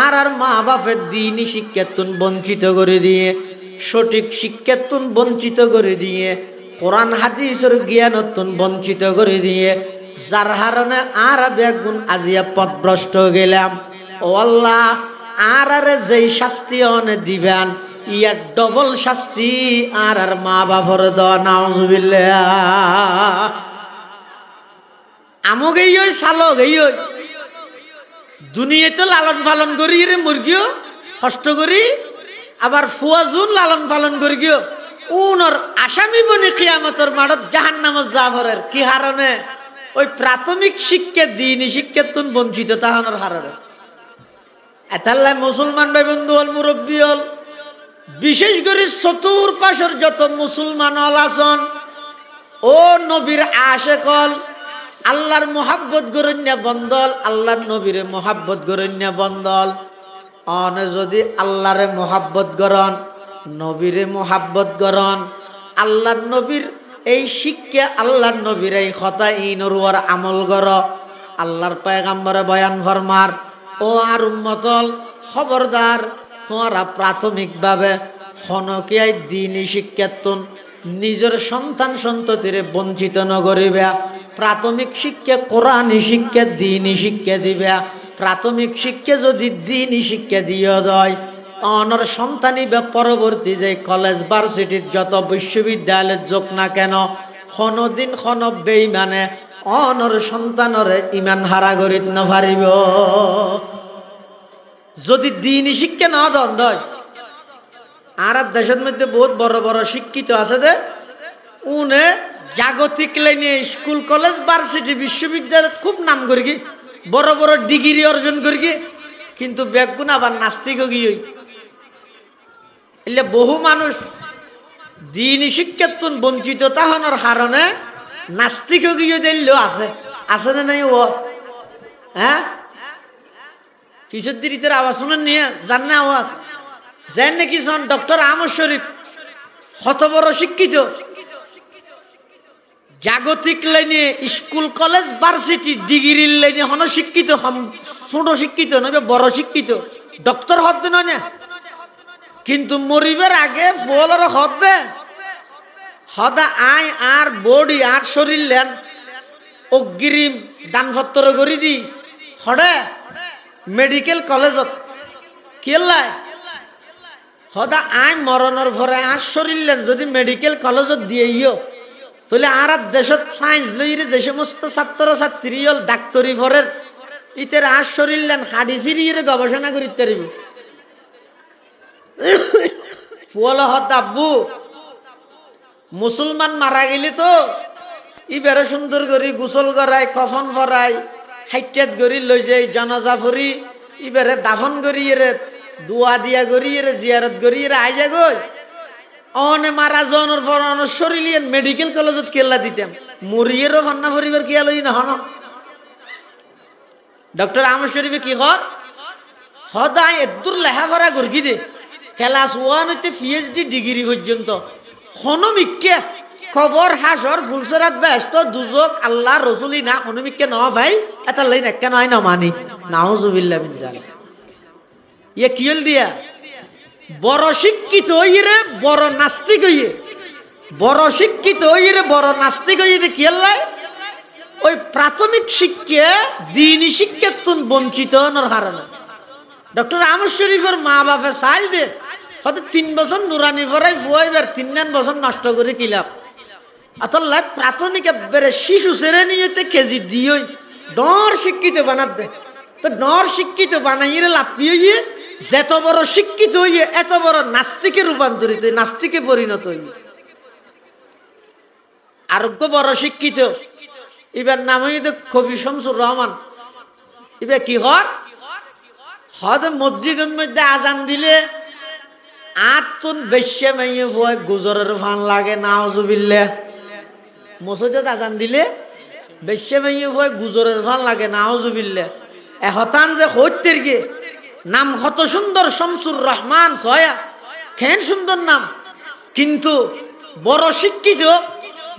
Speaker 1: আর মা বাপের দিনই শিক্ষাতুন বঞ্চিত করে দিয়ে, সঠিক শিক্ষাতুন বঞ্চিত করে দিয়ে, কোরআন হাদিসের জ্ঞানতুন বঞ্চিত করে দিয়ে, যার হারণে আর বেগুন আজিয়া পথভ্রষ্ট গেলাম। ও আল্লাহ, আর যেই শাস্তি অনে দিবেন ইয়ার ডবল শাস্তি আর মা বাপর দেওয়া। নাউজুবিল্লাহ। আমক এই শালক এই দুনিয়াতে লালন পালন করি রে মুরগিও কষ্ট করি, আবার ফুয়াজুন লালন পালন করি গিয়ে উনর আসামি বনি কিয়ামতের মাঠত জাহান্নামত যাবরের কি হারণে? ওই প্রাথমিক শিক্ষা দিনই শিক্ষা তুন বঞ্চিত তাহানোর হারণে। এতাল্লাই মুসলমান ভাই বন্ধু হল, মুরব্বী হল, বিশেষ করে চতুর্পাশের যত মুসলমান হল আসন, ও নবীর আশেক হল, আল্লাহর মোহাব্বত গরণ্যা বন্দল, আল্লাহর নবীর মোহাব্বত গরণ্যা বন্দল। অনে যদি আল্লাহরে মোহাব্বত গরণ, নবীরে মোহাব্বত গরণ, আল্লাহর নবীর এই শিক্ষা, আল্লাহর নবীর এই কথা ইনরুয়ার আমল গর, আল্লাহর পয়গাম্বরে বয়ান ফরমার, ও আর উম্মতল খবরদার, তোমরা প্রাথমিকভাবে হনকিয়াই দিনই শিক্ষাতুন নিজের সন্তান সন্ততিরে বঞ্চিত নগরিবা। প্রাথমিক শিক্ষা কোরআনী শিক্ষা, দিনই শিক্ষা দিবা। প্রাথমিক শিক্ষা যদি দিনই শিক্ষা দিয়ে দেয়, অনর সন্তানই বা পরবর্তী যে কলেজ ভার্সিটির যত বিশ্ববিদ্যালয়ের যোগ না কেন, কোনদিন কোন বেঈমানে অনর সন্তানরে ইমান হারা করিত না পারিব যদি দিনই শিক্ষা না দেয়। আর দেশের মধ্যে বহুত বড় বড় শিক্ষিত আছে যে উনে জাগতিক লাইনে স্কুল কলেজ ভার্সিটি বিশ্ববিদ্যালয় খুব নাম করি, বড় বড় ডিগ্রি অর্জন করি, কিন্তু বেগুন আবার নাস্তিক গিয়ে এলে বহু মানুষ দিনই শিক্ষাতুন বঞ্চিত তাহনের হারণে নাস্তিক গিয়ে দিলেও আছে, আছে না নাই? ও হ্যাঁ, কিশোর দিরিতের আওয়াজ শুনেন নিয়ে জান না? আওয়াজ জান নাকি? শোন, ডক্টর আহমদ শরীফ কত বড় শিক্ষিত, জাগতিক লাইনে স্কুল কলেজ ভার্সিটি ডিগ্রির লাইনে হন শিক্ষিত, ছোট শিক্ষিত নয় বড় শিক্ষিত, ডক্টর হতে নয় না, কিন্তু মরিবার আগে ফলের হতে হদা আই আর বডি আর শরীর লেন অগ্রিম দানপত্র করি দি হরে মেডিকেল কলেজত কেলাই হদা আই মরণের ভরে আর শরীর লেন যদি মেডিকেল কলেজত দিয়ে তাহলে আর দেশত সায়েন্স লইরে যে সমস্ত ছাত্র ছাত্রী হল ডাক্তারি ভরের ইতের আর শরীর লেন হাডি সিরিয়ে গবেষণা করিতে পারিব। ফুয়ালা হত আব্বু মুসলমান মারা গেলে তো ইবারে সুন্দর করে গোসল করায়, কফন ভরায়, হাইটাত গড়ি লই যাই জানাজা ভরি, ইবারে দাফন করি রে দোয়া দিয়া করি রে জিয়ারত করি রে আইজা গই অনে মারা জনের পর শরীর মেডিকেল কলেজত কেলা দিতাম মরিয়েরও ভান্না ভরিবার কি আলোই না হন। ডক্টর আহমদ শরীফে কি কর সদায় এদুর লেখাপড়া করকি দে, ক্লাস 1 হইতে PhD ডিগ্রি পর্যন্ত হনমিকে কবর হাসর ফুলসরাত ব্যস্ত দুজক আল্লাহ রসুলি না অনুমিককে ন ভাই এটা লাইন একটা নয় না মানি নাউজুবিল্লাহ মিন জালিক ইয়ে কি হল দিয়া বড় শিক্ষিত হইরে বড় নাস্তিক হইয়ে বড় শিক্ষিত হইরে বড় নাস্তিক হইয়ে কি হল্লাই ওই প্রাথমিক শিক্ষা দ্বীনি শিক্ষার তুন বঞ্চিত হওয়ার কারণে ডক্টর আহমদ শরীফের মা বাপে চাইল দে হয়তো 3 বছর নুরানি পড়াই ফুয়াইবার 3 বছর নষ্ট করে কিলাম আতল্লাহ প্রাথমিক একবারে শিশু শ্রেণী হইতে কেজি দিই ডর শিক্ষিত বানাত দে তো ডর শিক্ষিত বানাইলে লাভ কি হইয়ে যত বড় শিক্ষিত হইয়ে এত বড় নাস্তিকে রূপান্তরিত নাস্তিকে পরিণত হইয়ে আরোগ্য বড় শিক্ষিত এবার নাম হইতে কবি শামসুর রহমান এবার কি হর হদ মসজিদের মধ্যে আজান দিলে আতুন বেশ্যে মাইয়ে ভয় গুজরের ফান লাগে নাউজুবিল্লাহ মসজিদে আজান দিলে বেশ্যে মাইয়ে ভয় গুজরের ফান লাগে নাউজুবিল্লাহ এহতান যে হইতের গে নাম কত সুন্দর শামসুর রহমান ছয়া কেন সুন্দর নাম কিন্তু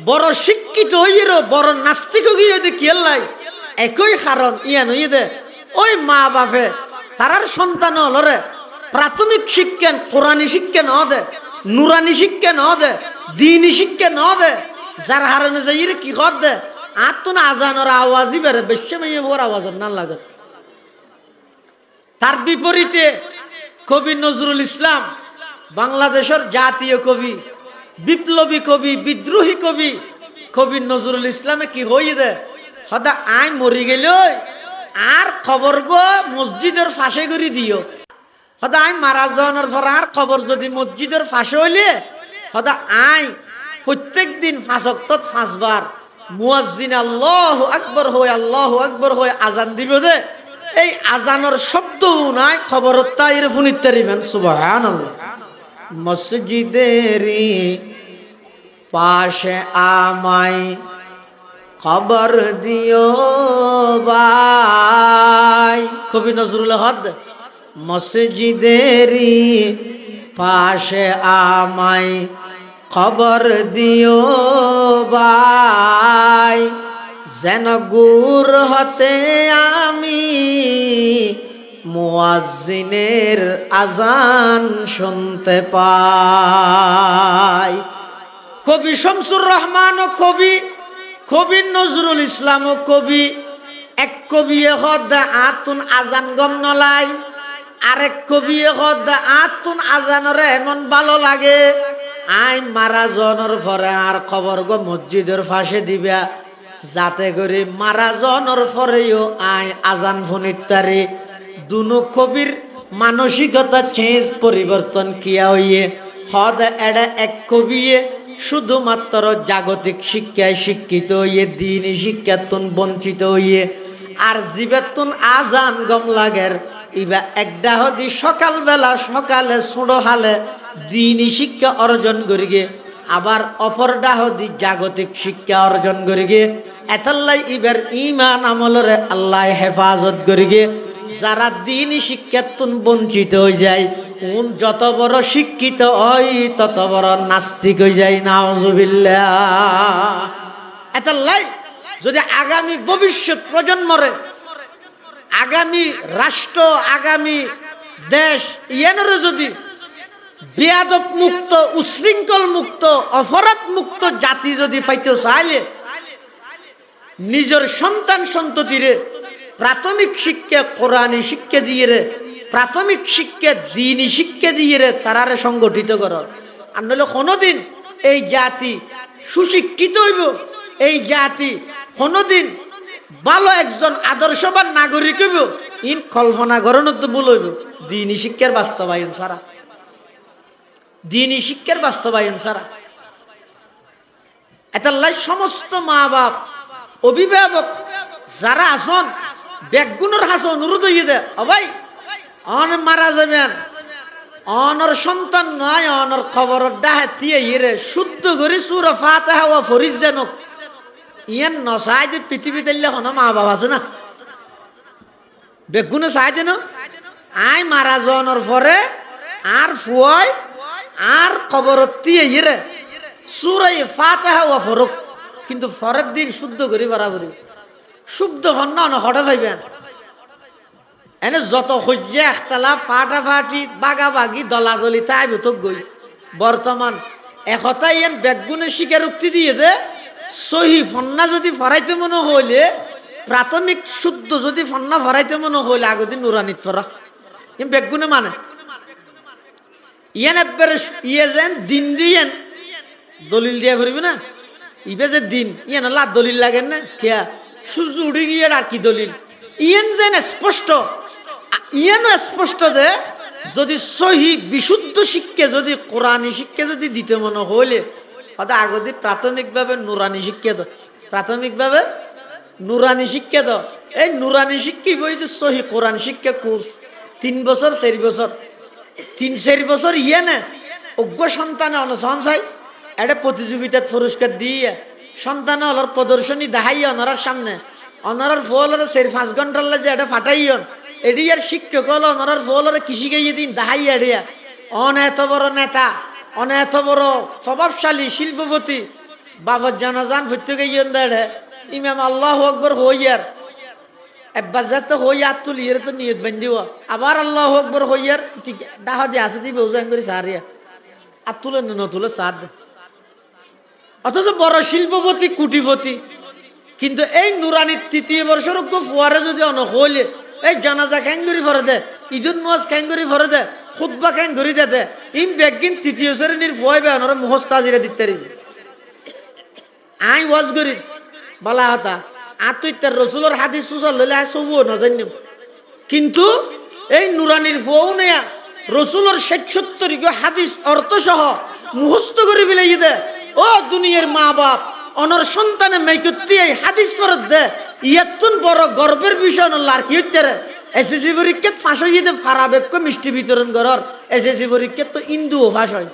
Speaker 1: বড় শিক্ষিত হইরো বড় নাস্তিক গিয়ে কি লাই একই কারণ ইয়া নই দে ওই মা বাপে তারার সন্তান হলরে প্রাথমিক শিক্ষা কোরআনী শিক্ষা ন দে নুরানি শিক্ষা ন দে দ্বীনি শিক্ষা ন দে যার হারণে যাই কি কর দে আর তো না আজানোর আওয়াজই বেড়ে বেশি মেয়ে ওর আওয়াজ না লাগে তার বিপরীতে কবি নজরুল ইসলাম বাংলাদেশের জাতীয় কবি বিপ্লবী কবি বিদ্রোহী কবি কবি নজরুল ইসলামে কি হই দে সদা আই মরি গেল আর খবর গো মসজিদের ফাঁসে করে দিও সদা আই মারা যাওয়ার পর আর খবর যদি মসজিদের ফাঁসে হইলে সদা আই প্রত্যেক দিন 5 ওয়াক্ত 5 বার মুয়াজ্জিন আল্লাহু আকবার হই আজান দিব দে এই আজানের শব্দও নাই খবরত তাইরে ফুনিত তারিবেন সুবহানাল্লাহ মসজিদেরি পাশে আমায় খবর দিও ভাই কবি নজরুল হদ মসজিদেরি পাশে আমায় খবর দিও ভাই যেন গুর হতে আমি মুয়াজ্জিনের আজান শুনতে পাই কবি শামসুর রহমান ও কবি নজরুল ইসলাম ও কবি এক কবি হদ আতুন আজান গম নলাই আরেক কবি হদ আতুন আজানরে এমন ভালো লাগে আই মারা জনের পরে আর খবর গো মসজিদের ফাঁসে দিবা যাতে করে মারা জনের পরেও আই আজান ফনিতারি দুনো কবির মানসিকতা চেঞ্জ পরিবর্তন কিয়া হইয়ে হদ এডা এক কবিয়ে শুধুমাত্র জাগতিক শিক্ষায় শিক্ষিত হইয়ে দ্বীনি শিক্ষাতুন বঞ্চিত হইয়ে আর জীবেতুন আজান গম লাগের ইবা একটা হদি সকালে ছোড়ো হালে দ্বীনি শিক্ষা অর্জন করি গে আবার অপরডা হদি জাগতিক শিক্ষা অর্জন করি গে এতাল্লাই ইবার ইমান আমলরে আল্লাহ হেফাজত করি গে যারা দ্বীনি শিক্ষাতুন বঞ্চিত হয়ে যায় যত বড় শিক্ষিত হয় তত বড় নাস্তিক হয়ে যায় নাউজুবিল্লাহ এতাল্লাই যদি আগামী ভবিষ্যৎ প্রজন্মরে আগামী রাষ্ট্র আগামী দেশ ইয়ানরে যদি বেয়াদব মুক্ত উশৃঙ্খল মুক্ত অপরাধ মুক্ত জাতি যদি পাইতে চাইলে নিজের সন্তান সন্ততিরে প্রাথমিক শিক্ষা কোরআনী শিক্ষা দিয়ে রে প্রাথমিক শিক্ষা দ্বীনি শিক্ষা দিয়ে রে তারারে সংগঠিত কর আর নইলে কোনোদিন এই জাতি সুশিক্ষিত হইব এই জাতি কোনোদিন ভালো একজন আদর্শবান নাগরিক হইব ইন কল্পনা করানো তো ভুল হইব দ্বীনি শিক্ষার বাস্তবায়ন ছাড়া দ্বীনি শিক্ষার বাস্তবায়ন ছাড়া এটাল্লাই সমস্ত মা বাপ অভিভাবক যারা আসন ব্যাগুনের হাসে অনুরোধ হইয়ে দে ভাই অন মারা যাবেন অনর সন্তান নয় অনর খবর ডাহে দিয়ে ইরে শুদ্ধ করে সুর ফাতিহা ওয়া ফরিজ জানুক ইয়ান নসাই যে পৃথিবী দিলে হন মা বাবা আছে না বেগুনে চাই দেন আই মারা যাওয়ার পরে আর ফুয়াই আর খবর দিয়ে ইরে সূরা ফাতিহা ওয়া ফরক, কিন্তু ফরের দিন শুদ্ধ করে বরাবরি শুদ্ধ হন না হঠাৎ হইবেন এনে যত হজ্জে একতলা ফাটাফাটি বাগাবাগি দলাদলি তাই তো গই বর্তমান একতাই এন বেগুনের স্বীকারোক্তি দিয়ে দে সহি ফন্না যদি ফরাইতে মনে হইলে প্রাথমিক শুদ্ধ যদি ফন্না ফরাইতে মনে হইলে আগদিন নুরানিত ফরা এম বেগুনে মানে ইয়ান একবারে ইয়ে যেন দিন দিয়েন দলিল দিয়া ফুরিবে না ইবে যে দিন ইয়ান আল্লাহ দলিল লাগেন না কিয়া সূর্য উঠে গিয়ে আর কি দলিল ইয়ান যেন স্পষ্ট ইয়ানো স্পষ্ট দে যদি সহি বিশুদ্ধ শিক্ষা যদি কোরআনী শিক্ষা যদি দিতে মনে হইলে হয়তো আগদি প্রাথমিকভাবে নুরানি শিক্ষা দাও প্রাথমিকভাবে নুরানি শিক্ষা দাও এই নুরানি শিক্ষা বই যে সহি কোরআন শিক্ষা কোর্স 3 বছর 4 বছর 3-4 বছর ইয়ে না অজ্ঞ সন্তানে অনুসরণ চাই একটা প্রতিযোগিতার পুরস্কার দিয়ে সন্তান অলর প্রদর্শনী দেখাইয়া অনারার সামনে অনারার ফলরে 4-5 ঘন্টার লাগে এটা ফাটাইয়ন এটি আর শিক্ষক হল অনারার ফলরে কৃষি গাইয়ে দিন দেখাইয়া এডিয়া এত বড় নেতা এত বড় প্রভাবশালী শিল্পপতি বাবার জানাজান ভর্তি গাইয়েন দেড়ে ইমাম আল্লাহু আকবার হইয়ার একবার যাতে হই আর তুলি এর তো নিয়ত বান্ধিব আবার আল্লাহু আকবার হইয়ার ডাহা দিয়ে আসে দিবে ওজান করে সারিয়া আর তুলে নতুলে সার দে অথচ বড় শিল্পপতি কুটিপতি কিন্তু এই নুরানির 3য় বর্ষের ফুয়ারে যদি অন হইলে এই জানাজা ক্যাঙ্গুরি ভরে দে ঈদুল মুআজ ক্যাঙ্গুরি ভরে দে খুতবা ক্যাঙ্গুরি দে দে ইম বেগিন 3য় শ্রেণীর ফুয়াইবে অনরা মুখস্থ হাজিরা দিতে পারি আই ওয়াজ করি বালা হাতা আর তুই তার রসুলের হাদিস সুসল লইলে সবুও না জানিম কিন্তু এই নুরানির ফুয়াও নেয়া রসুলের 70 হাদিস অর্থ সহ মুখস্থ করে ফেলাই দে ও দুনিয়ার মা বাপ অনর সন্তানে মেকত্তি এই হাদিস ফরত দে ইয়াতুন বড় গর্বের বিষয় নল আর কি হইতে রে এসএসসি পরীক্ষাত ফাঁস হইয়ে দে ফারাবেক্য মিষ্টি বিতরণ করার এসএসসি পরীক্ষাত তো ইন্দুও ফাঁস হয়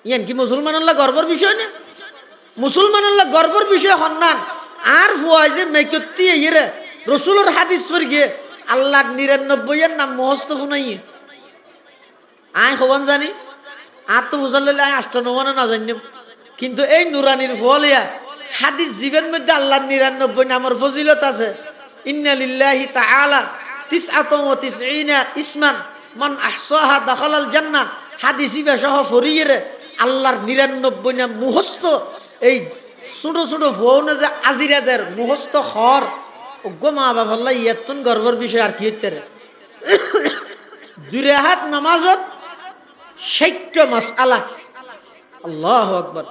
Speaker 1: ইয়ান কি মুসলমানল্লাহ গর্বের বিষয় না মুসলমানল্লাহ গর্বের বিষয় হন্নান আর ফুয়াই যে মেকত্তি এই রে রসুলের হাদিস পড় গিয়ে আল্লাহর 99 এর নাম মুখস্থ শুনাইয়ে আয় হবান জানি আর তো বুঝার লইলে আয় 98 না জানি কিন্তু এই নুরানির ফলিয়া হাদিস জীবের মধ্যে আল্লাহর 99 নামের ফজিলত আছে ইন্না লিল্লাহি তাআলা 99 ইসমান মান আহসাহা দাখালাল জান্নাহ হাদিসি সহ ফরিয়ে আল্লাহর 99 নাম মুখস্থ এই ছোট ছোট ফোন যে আজিরাদের মুখস্থ খর ওগো মা বাবা আল্লাহ ইয়াতুন গর্বের বিষয় আর কি হইতে রে 2 রাকাত নামাজত 60 মাসআলা আল্লাহু আকবার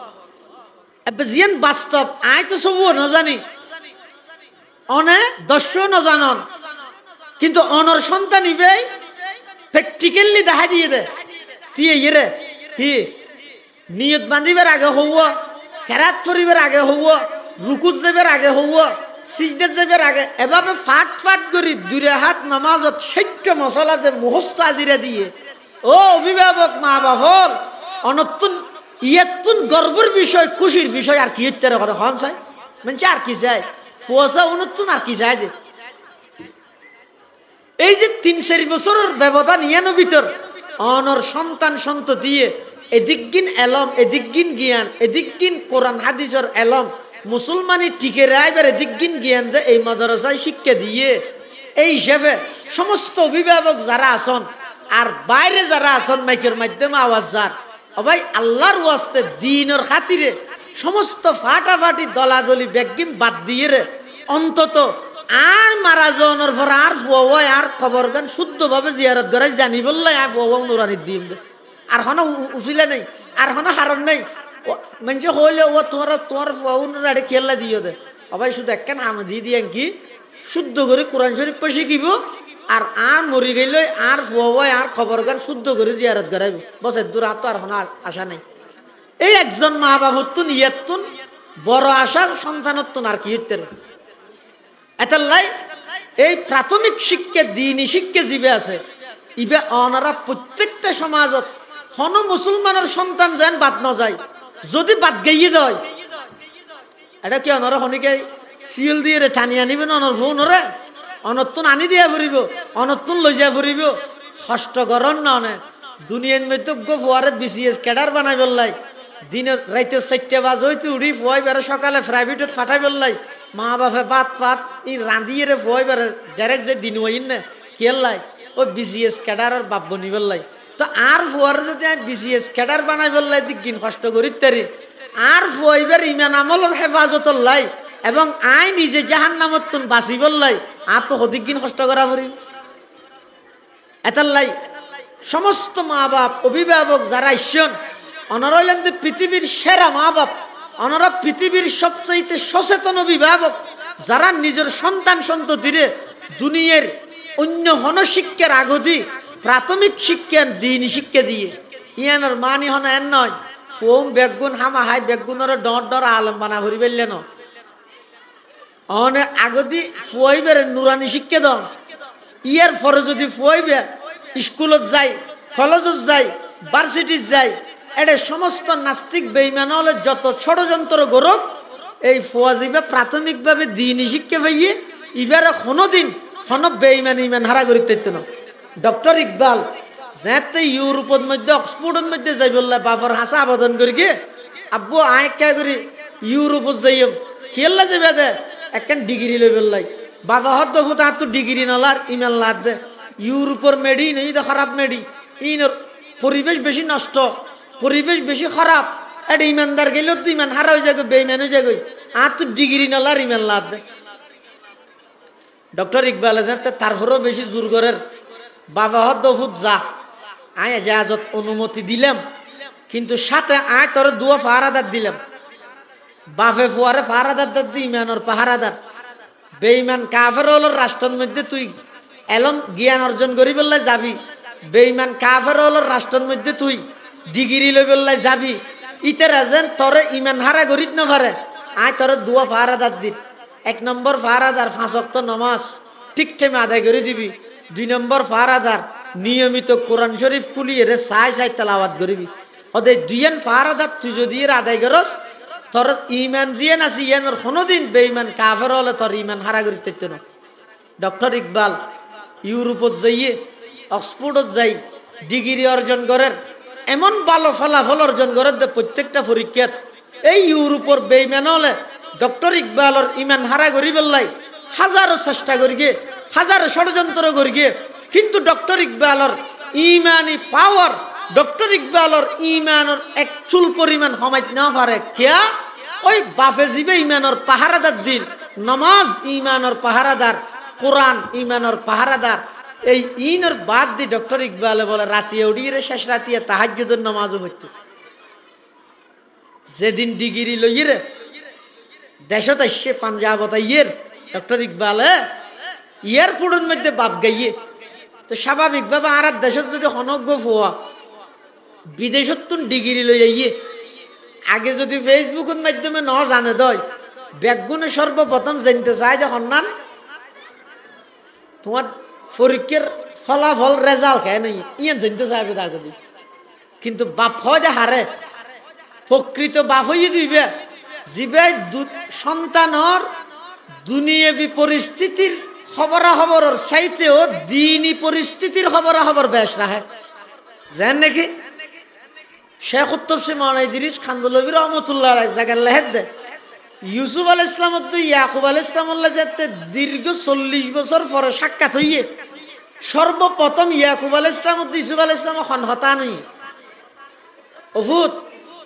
Speaker 1: এবে জিয়ান বাস্তব আই তো সবও না জানি অনে দর্শ না জানন কিন্তু অনর সন্তান ইবে প্র্যাকটিক্যালি দেখা দিয়ে দে তিয়ে ইরে কি নিয়ত বাঁধিবার আগে হওয়া কেরাত পরিবার আগে হওয়া রুকুত যাবার আগে হওয়া সিজদা যাবার আগে এভাবে ফাট ফাট করি 2 রাকাত নামাজত 60 মশলা যে মুখস্থ আজিরা দিয়ে ও অভিভাবক মা বাবা অনতুন ইয়াতুন গর্বের বিষয় খুশির বিষয় আর কি হইতে রে কথা হন চাই মানে আর কি চাই ফোসা উনতুন আর কি চাই দে এই যে 3-4 বছরের ব্যবধান ইয়ানো ভিতর অনর সন্তান সন্ততিয়ে এদিকগিন এলম এদিকগিন জ্ঞান এদিকগিন কোরআন হাদিসের এলম মুসলমানি টিকে রাইবার এদিকগিন জ্ঞান যে এই মাদ্রাসায় শিক্ষা দিয়ে এই হিসাবে সমস্ত অভিভাবক যারা আছেন আর বাইরে যারা আছেন মাইকের মাধ্যমে আওয়াজ যার ভাই আল্লাহর ওয়াস্তে দ্বীনের খাতিরে সমস্ত ফাটাফাটি দলাদলি বেগিম বাদ দিয়ে রে অন্তত আর মারা যাওয়ার পর আর ফুয়া আর খবর গান শুদ্ধভাবে জিয়ারত করে জানি বললে আর ফুয়া নুরানির দিন আর হন উচিলে নেই আর হন হারণ নেই মানে হইলে ও তোমার ফুয়া খেলা দিয়ে দে ভাই শুধু একটা নাম দিয়ে দিয়ে কি শুদ্ধ করে কোরআন শরীফ শিখিব আর মরি গেলে আর ফুয়া আর খবর গান শুদ্ধ করে জিয়ারত করাইব বসে দূর হাত আর হন আশা নেই এই একজন মা বাবুতুন ইয়াতুন বড় আশার সন্তানতুন আর কি হইতে এটালাই এই প্রাথমিক শিক্ষা দিনী শিক্ষা জীবে আছে ইবে অনারা প্রত্যেকটা সমাজত হন মুসলমানের সন্তান যেন বাদ না যায় যদি বাদ গিয়ে দেয় এটা কি অনারা হনিকে সিএল দিয়ে টানি আনিবেন অনর ফোন ওরে অনতুন আনি দিয়া ফুরিব অনতুন লই যা ফুরিব হষ্ট গরম না অনে দুনিয়ার মধ্যে ফুয়ারে বিসিএস ক্যাডার বানাই বললাই দিনে রাইতে 4টা বাজে হইতে উঠি ফুয়াই বেড়ে সকালে প্রাইভেটত ফাটাই বললাই মা বাপে বাত পাত ই রাঁধিয়ে রে ফুয়াই বেড়ে ডাইরেক্ট যে দিন হইন না খেললাই ও বিসিএস ক্যাডারের বাপ বনি বললাই তো আর ফুয়ার যদি আমি বিসিএস ক্যাডার বানাই বললাই দিন কষ্ট করি তারি আর ফুয়াইবার ইমান আমলের হেফাজত লাই এবং আই নিজে জাহান নামত তুন বাঁচি বললাই আর তো অধিক দিন কষ্ট করা করি এটার লাই সমস্ত মা বাপ অভিভাবক যারা ঈশ্বর ওনারা হলেন পৃথিবীর সেরা মা বাপ, ওনারা পৃথিবীর সবচাইতে সচেতন অভিভাবক যারা নিজের সন্তান সন্ততিরে দুনিয়ার অন্য হন শিক্ষার আগদি প্রাথমিক শিক্ষা দিনী শিক্ষা দিয়ে ইয়ানোর মানি হন এন নয় ফোম বেগুন হামা হাই বেগুনের ডর ডর আলম বানা ভরি বেললেন অনেক আগদি ফুয়াইবের নুরানি শিক্ষা দন ইয়ার পরে যদি ফুয়াইবে স্কুলত যাই কলেজত যাই ভার্সিটিত যাই এটা সমস্ত নাস্তিক বেঈমান হলে যত ষড়যন্ত্র গরক এই ফুয়াজিবে প্রাথমিকভাবে দিনী শিক্ষা পাইয়ে ইবারে কোনোদিন কোনো বেঈমান ইমান হারা করিতে না। ডক্টর ইকবাল যাতে ইউরোপের মধ্যে অক্সফোর্ডের মধ্যে যাই বললে বাবার হাসা আবেদন করি গে আব্বু আয় কে করি ইউরোপত যাইম খেললে যাবে দে একখান ডিগ্রি লই বললাই বাবা হদ্দ হুত আর তো ডিগ্রি নলার ইমান লাদ দে ইউরোপের মেডি নেই তো খারাপ মেডি ইনর পরিবেশ বেশি নষ্ট পরিবেশ বেশি খারাপ এটা ইমানদার গেলেও তো ইমান হারা হয়ে যাবে বেইমান হয়ে যাবে আর তো ডিগ্রি নলার ইমান লাদ দে ডক্টর ইকবাল যাতে তারপরেও বেশি জোর করের বাবা হদ্দ হুত যা আয় জাহাজত অনুমতি দিলাম কিন্তু সাথে আয় তোর দুয়া পাহারাদার দিলাম বাফে ফুয়ারে পাহারাদার দি ইমানের পাহারাদার বেঈমান কাফের হল রাষ্ট্রের মধ্যে তুই এলম জ্ঞান অর্জন করি বললে যাবি বেঈমান কাফের হল রাষ্ট্রের মধ্যে তুই ডিগ্রি লই বললে যাবি ইতারা যেন তোরে ইমান হারা করিত না পারে আয় তোর দুয়া পাহারাদার দিত 1 নম্বর পাহারাদার 5 ওয়াক্ত নামাজ ঠিক টাইমে আদায় করে দিবি 2 নম্বর পাহারাদার নিয়মিত কোরআন শরীফ কুলিয়ে রে সাই সাই তেলাওয়াত করিবি ওদের দুইয়েন পাহারাদার তুই যদি এর আদায় করস তোর ইমান জিয়ে না জিয়ানোর কোনোদিন বেঈমান কাফের হলে তোর ইমান হারা করিতে না। ডক্টর ইকবাল ইউরোপত যাইয়ে অক্সফোর্ডত যাই ডিগ্রি অর্জন করেন এমন ভালো ফলাফল অর্জন করেন যে প্রত্যেকটা পরীক্ষাত এই ইউরোপের বেঈমান হলে ডক্টর ইকবালর ইমান হারা করি বললাই হাজারো চেষ্টা করি গিয়ে হাজারো ষড়যন্ত্র করি গিয়ে কিন্তু ডক্টর ইকবালর ইমানি পাওয়ার ডক্টর ইকবালর ইমানের এক চুল পরিমাণ হমাইত না পারে কিয়া ওই বাফে জিবে ইমানের পাহারাদার দিন নামাজ ইমানের পাহারাদার কোরআন ইমানের পাহারাদার এই ইনের বাদ দি ডক্টর ইকবালে বলে রাতিয়ে উড়িয়ে শেষ রাতিয়ে তাহাজ্জুদের নামাজও হইতো যেদিন ডিগ্রি লইয়ে দেশত আসছে পাঞ্জাবত ইয়ের ডক্টর ইকবালে এয়ারপোর্টের মধ্যে বাপ গাইয়ে তো স্বাভাবিকভাবে আর দেশত যদি অনজ্ঞ হওয়া বিদেশত তুন ডিগ্রি লই আইয়ে আগে যদি ফেসবুকের মাধ্যমে ন জানে দয় বেগুনে সর্বপ্রথম জানতে চাই যে সন্ধান তোমার পরীক্ষার ফলাফল রেজাল্ট খায় নাই ইয়ান জানতে চাইবে তার যদি কিন্তু বাপ হয় যে হারে প্রকৃত বাপ হইয়ে দিবে জিবে সন্তানর দুনিয়াবী পরিস্থিতির খবরাখবরের চাইতেও দিনী পরিস্থিতির খবরাখবর বেশ রাখে জান নাকি শেখ উত্তরসি মাওলানা ইদ্রিস খানদলবি রহমতুল্লাহ জায়গার লেহেদ দে ইউসুফ আল ইসলাম ইয়াকুব আল ইসলামুল্লাহ যাতে দীর্ঘ 40 বছর পরে সাক্ষাৎ হইয়ে সর্বপ্রথম ইয়াকুব আল ইসলাম ইউসুফ আল ইসলাম হতা নই অভূত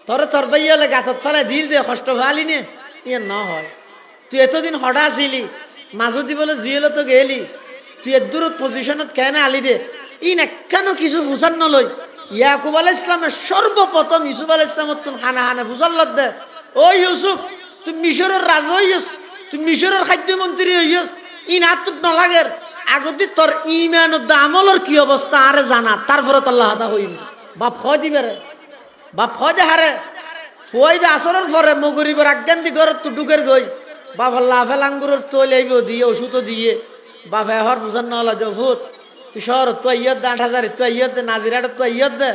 Speaker 1: তোর তোর বাইয়ালে গাতত ফেলে দিল দে কষ্ট ভালি নে ইয়ে ন হয় তুই এতদিন হঠা ছিলি মাজুদি বলে জিয়েলো তো গেলি তুই এদূর পজিশনত কেন আলি দে ইন একখানো কিছু ফুসান নলই ইয়াকুব আল ইসলামের সর্বপ্রথম ইউসুফ আল ইসলামত তুন হানা হানা ফুসাল্লত দে ও ইউসুফ তুই মিশরের রাজা হইয়স তুই মিশরের খাদ্যমন্ত্রী হইয়স ইন হাত নলাগের আগতে তোর ইমানের আমলের কি অবস্থা আরে জানা তারপরে তোর লাহাদা হইম বাপ হয় দিবে রে বাপ হয় দে হারে ফুয়াইবে আসরের পরে মগরিবের আজ্ঞান্তি ঘর তু ডুকের গই বাপ লাফেল আঙ্গুরের তৈল আইব দিয়ে ওষুধও দিয়ে বাপ হর বুঝান নহলা যে ভূত তুই শহর তুই ইয়ত দে 8,000 তুই ইয়ত দে নাজিরাটা তুই ইয়ত দে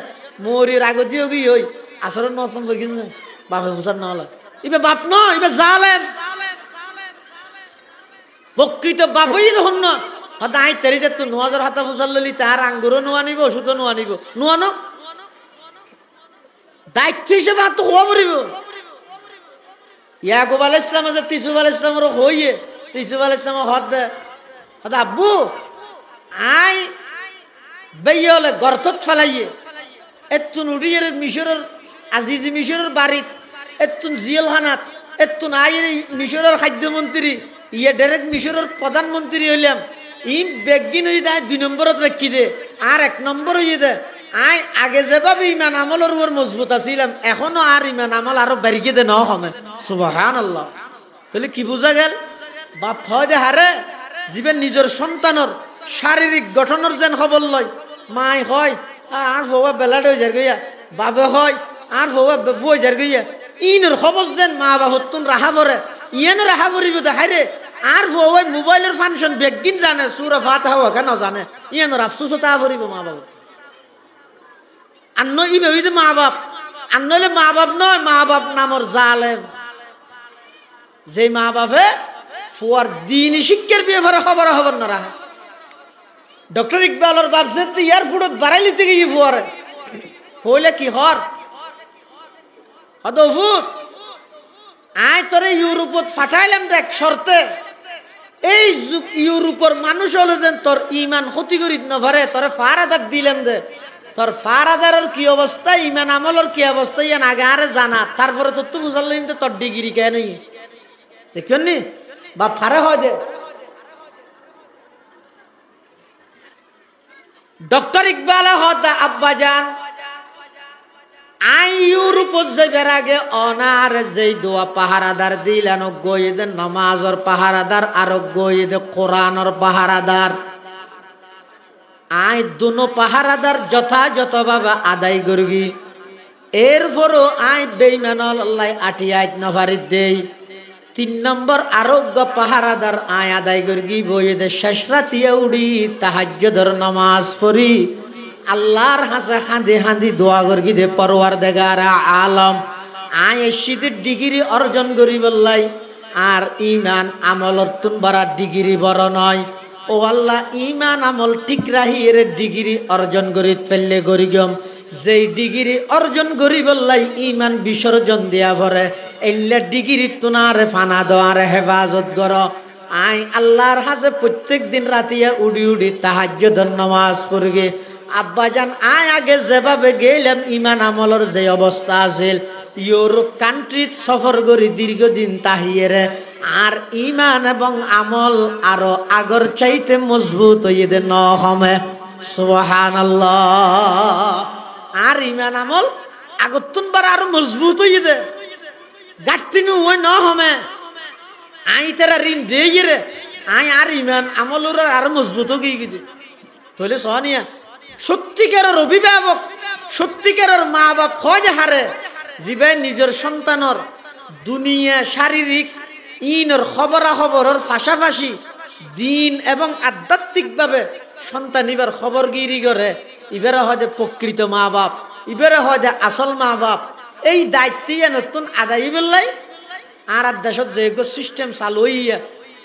Speaker 1: মরির আগতিও গই হই আসরের নসম বগিন বাপে বুঝান নহলা ইবে বাপ ন ইবে জালেম প্রকৃত বাপ হই যখন না হয়তো আই তেরিতে তুই 9,000 হাতা ফুসাল ললি তার আঙ্গুরও নোয়া নিব ওষুধও নোয়া নিব নোয়ানো দায়িত্ব হিসেবে হাত তো হওয়া পড়িব। ইয়াকুব আলাইহিস সালাম আছে তিসুব আলাইহিস সালামের হইয়ে তিসুব আলাইহিস সালাম হদ দে আব্বু আই বেইয়লে গর্তত ফেলাইয়ে এতুন উড়িয়ে মিশরের আজিজি মিশরের বাড়িত এতুন জিয়েলখানাত এতুন আইয়ের মিশরের খাদ্যমন্ত্রী ইয়ে ডাইরেক্ট মিশরের প্রধানমন্ত্রী হইলাম ই বেগিন হয়ে দেয় 2 নম্বরত রাখি দে আর 1 নম্বর হইয়ে দে আই আগে যেভাবে ইমান আমলের উপর মজবুত আছিলাম এখনো আর ইমান আমল আরো বাড়িয়ে দে ন হবে সুবহানাল্লাহ। তাহলে কি বোঝা গেল বাপ হয় যে হারে জীবের নিজের সন্তানের শারীরিক গঠনের যেন খবর লয় মাই হয় আর হওয়া বেলাড হয়ে যার গইয়া বাবে হয় আর হওয়া বেবু হয়ে যার গইয়া ইনের খবর যেন মা বাবুর তুন রাহা পরে ইয়েন রাহা পরিব দেখাই রে আর হওয়া মোবাইলের ফাংশন বেগিন জানে সূরা ফাতিহা হওয়া কেন জানে ইয়েন আফসোস তা পরিব মা বাবু আন্ন ই বেবি মা বাপ আন্নলে মা বাপ নয় মা বাপ নামর জালেম যে মা বাপে ফুয়ার দিন শিক্ষার ব্যাপারে খবর না রাখে। ডক্টর ইকবালের বাপ যে এয়ারপোর্টত বাড়াই লিতে গিয়ে ফুয়ারে হইলে কি হর অদ্ভুত আয় তোরে ইউরোপত ফাটাইলাম দেখ শর্তে এই ইউরোপের মানুষ হলো যেন তোর ইমান ক্ষতি করিত না পারে তোরে ফারাদার দিলাম দে তোর ফারাদারের কি অবস্থা ইমান আমলের কি অবস্থা ইয়ান আগে আরে জানা তারপরে তোর তো বুঝালেন তো তোর ডিগ্রি কেন দেখুন নি বা ফারে হয় দে ডক্টর ইকবাল হদ আব্বা জান আই ইউরোপত যাইবার আগে অনার যেই দোয়া পাহারাদার দিলেন গইয়ে নামাজর পাহারাদার আর গইয়ে কোরআনর পাহারাদার আই দুনো পাহারাদার যথাযথভাবে আদায় করগি এরপরও আই বেইমানল আল্লাহ আটিয়াইত নভারিত দেই 3 নম্বর আরোগ্য পাহারাদার আয় আদায় করগি বইয়ে শেষ রাতিয়া উড়ি তাহাজ্জুদের নামাজ পড়ি আল্লাহর হাসে হাঁদি হাঁদি দোয়া করগি দে পরওয়ারদিগার আলম আয় শীতের ডিগ্রি অর্জন করি বললাই আর ইমান আমলর তুন বাড়ার ডিগ্রি বড় নয় ও আল্লাহ ইমান আমল ঠিক রাহির ডিগ্রি অর্জন করি ফেললে গরিগম যেই ডিগ্রি অর্জন করি বললাই ইমান বিসর্জন দিয়া ভরে এল্লা ডিগ্রি তুনারে ফানা দোয়ারে হেফাজত কর আই আল্লাহর হাসে প্রত্যেক দিন রাতিয়া উড়ি উড়ি তাহাজ্জুদের নামাজ পড়গে আব্বাজান আয় আগে যেভাবে গেলাম ইমান আমলের যে অবস্থা আছিল ইউরোপ কান্ট্রি সফর করি দীর্ঘদিন তাহিয়েরে আর ইমান এবং আমল আরো আগর চাইতে মজবুত হইয়ে দে নহমে সুবহানাল্লাহ আর ইমান আমল আগতুন বার আরো মজবুত হইয়ে দে গাটতিনু ওই নহমে আই তেরা ঋণ দিয়ে রে আই আর ইমান আমলর আরো মজবুত হয়ে গিয়ে তাহলে সহনিয়া সত্যিকারের অভিভাবক সত্যিকারের মা বাপ হয় হারে জীবে নিজের সন্তানের দুনিয়া শারীরিক ইনর খবরাখবরের পাশাপাশি দিন এবং আধ্যাত্মিকভাবে সন্তান ইবার খবর গিরি করে ইবারে হয় প্রকৃত মা বাপ ইবারে হয় আসল মা বাপ এই দায়িত্বই নতুন আদায় বেললাই আর দেশত যে সিস্টেম চালু হইয়া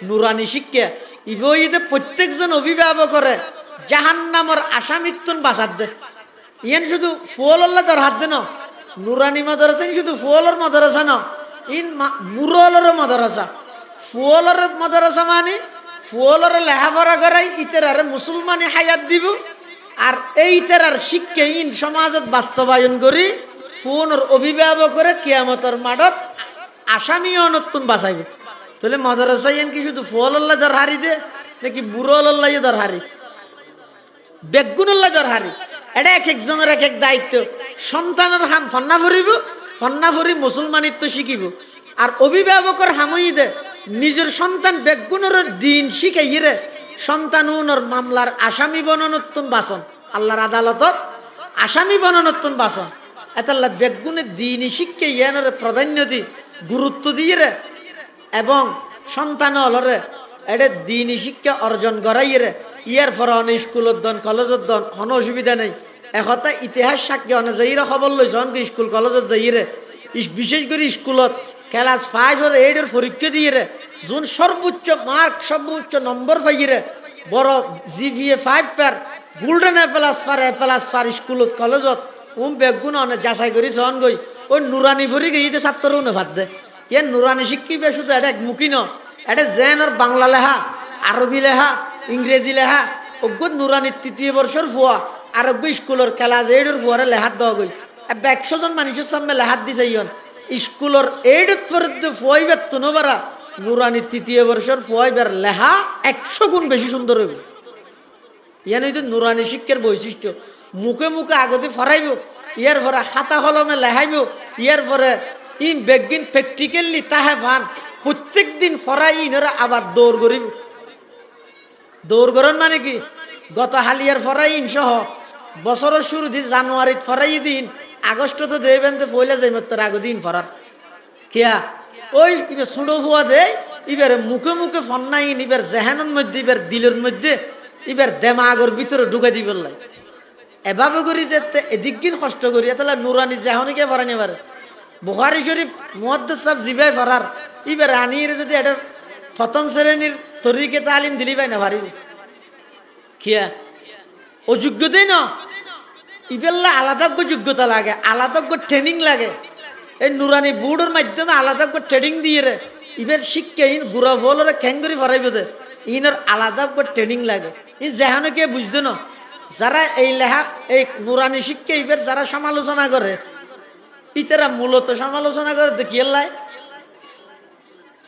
Speaker 1: নুরানি শিক্ষা ইবইতে প্রত্যেকজন অভিভাবক করে জাহান্নামর আসামিত্তুন বাঁচাত দে ইয়েন শুধু ফুয়ল্লাহ দর হাত দে ন নুরানি মাদ্রাসা শুধু ফুয়লের মাদ্রাসা ন ইন মুরলের মাদ্রাসা ফুয়লের মাদ্রাসা মানে ফুয়লের লেখাপড়া করাই ইতেরারে মুসলমানি হায়াত দিব আর এই তেরার শিক্ষা ইন সমাজত বাস্তবায়ন করি ফুয়নের অভিভাবক করে কিয়ামতের মাঠত আসামিও নতুন বাঁচাইবে তাহলে মাদ্রাসা ইয়েন কি শুধু ফুয়ল্লাহ দর হারি দে নাকি বুরল্লাহ দর হারি বেগুনুল্লাহ দর হারি এটা এক একজনের এক এক দায়িত্ব সন্তানের হাম ফন্না ভরিব ফন্না ভরি মুসলমানিত্ব শিখিব আর অভিভাবকের হামই দে নিজের সন্তান বেগুনের দিন শিখাই রে সন্তানুনের মামলার আসামি বননতুন বাসন আল্লাহর আদালতত আসামি বননতুন বাসন এতাল্লা বেগুনের দিনই শিক্ষা ইয়ানের প্রাধান্য দি গুরুত্ব দিয়ে রে এবং সন্তান হলরে এটা দিনই শিক্ষা অর্জন করাই রে ইয়ার পর অনেক স্কুলত দন কলেজত দন কোনো অসুবিধা নেই একতা ইতিহাস সাক্ষী অনেক যাইরা খবর লই জনকে স্কুল কলেজত যাইরে বিশেষ করে স্কুলত ক্লাস 5 আর 8 এর পরীক্ষা দিয়ে রে যোন সর্বোচ্চ মার্ক সর্বোচ্চ নম্বর পাইরে বড় জিপিএ 5 পার গোল্ডেন এ প্লাস পার স্কুলত কলেজত বেগুন অনেক যাচাই করি সহন গই ওই নুরানি ফরি গিয়ে ছাত্র উনে ভাত দে কে নুরানি শিক্ষিবে শুধু এটা মুখী ন এটা জেন আর বাংলা লেখা আরবি লেখা ইংরেজি লেখা অজ্ঞ নুরানি ৩য় বর্ষর ফুয়া আরব্য স্কুলের খেলা এইডর ফুয়ারে লেহাত দেওয়া গই 100 জন মানুষের সামনে লেহাত দিছে ইয়ন স্কুলের এইডর ফরতে ফুয়াইবার তুনবারা নুরানি ৩য় বর্ষর ফুয়াইবার লেহা 100 গুণ বেশি সুন্দর হইব ইয়ান হইতো নুরানি শিক্ষার বৈশিষ্ট্য মুখে মুখে আগতে ফরাইব ইয়ার পরে খাতা কলমে লেহাইব ইয়ার পরে ই বেগিন প্র্যাকটিক্যালি তাহে ভান প্রত্যেক দিন ফরাই ইনরা আবার দৌড় করিব দৌড় করন মানে কি গত হালিয়ার ফরাই ইন সহ বছরের শুরু দিন জানুয়ারিত ফরাই দিন আগস্ট তো দেবেন তো পয়লা যাই মাত্র আগে দিন ফরার কিয়া ওই ইবার ছোট ফুয়া দেয় ইবার মুখে মুখে ফন্নাইন ইবার জেহানের মধ্যে ইবার দিলের মধ্যে ইবার দেমাগর ভিতরে ঢুকে দিবার লাগে এভাবে করি যে এদিকদিন কষ্ট করি তাহলে নুরানি জেহনিকে ফরানি পারে বুখারী শরীফ মুহাদ্দিস সাহেব জিবাই ফরার ইবার আনিয়ে যদি এটা প্রথম শ্রেণীর তরিকে তালিম দিলি পাই না পারিব কিয়া অযোগ্যতাই না ইবেল্লা আলাদা যোগ্যতা লাগে আলাদা ট্রেনিং লাগে এই নুরানি বোর্ডের মাধ্যমে আলাদা ট্রেনিং দিয়ে রে ইবের শিক্ষা ইন গুড়া বলরে খ্যাঙ্গরি ফরাইব দে ইনের আলাদা ট্রেনিং লাগে ই যেহানো কে বুঝতে না যারা এই লেখা এই নুরানি শিক্ষা ইবের যারা সমালোচনা করে ইতারা মূলত সমালোচনা করে দেখি এল্লাই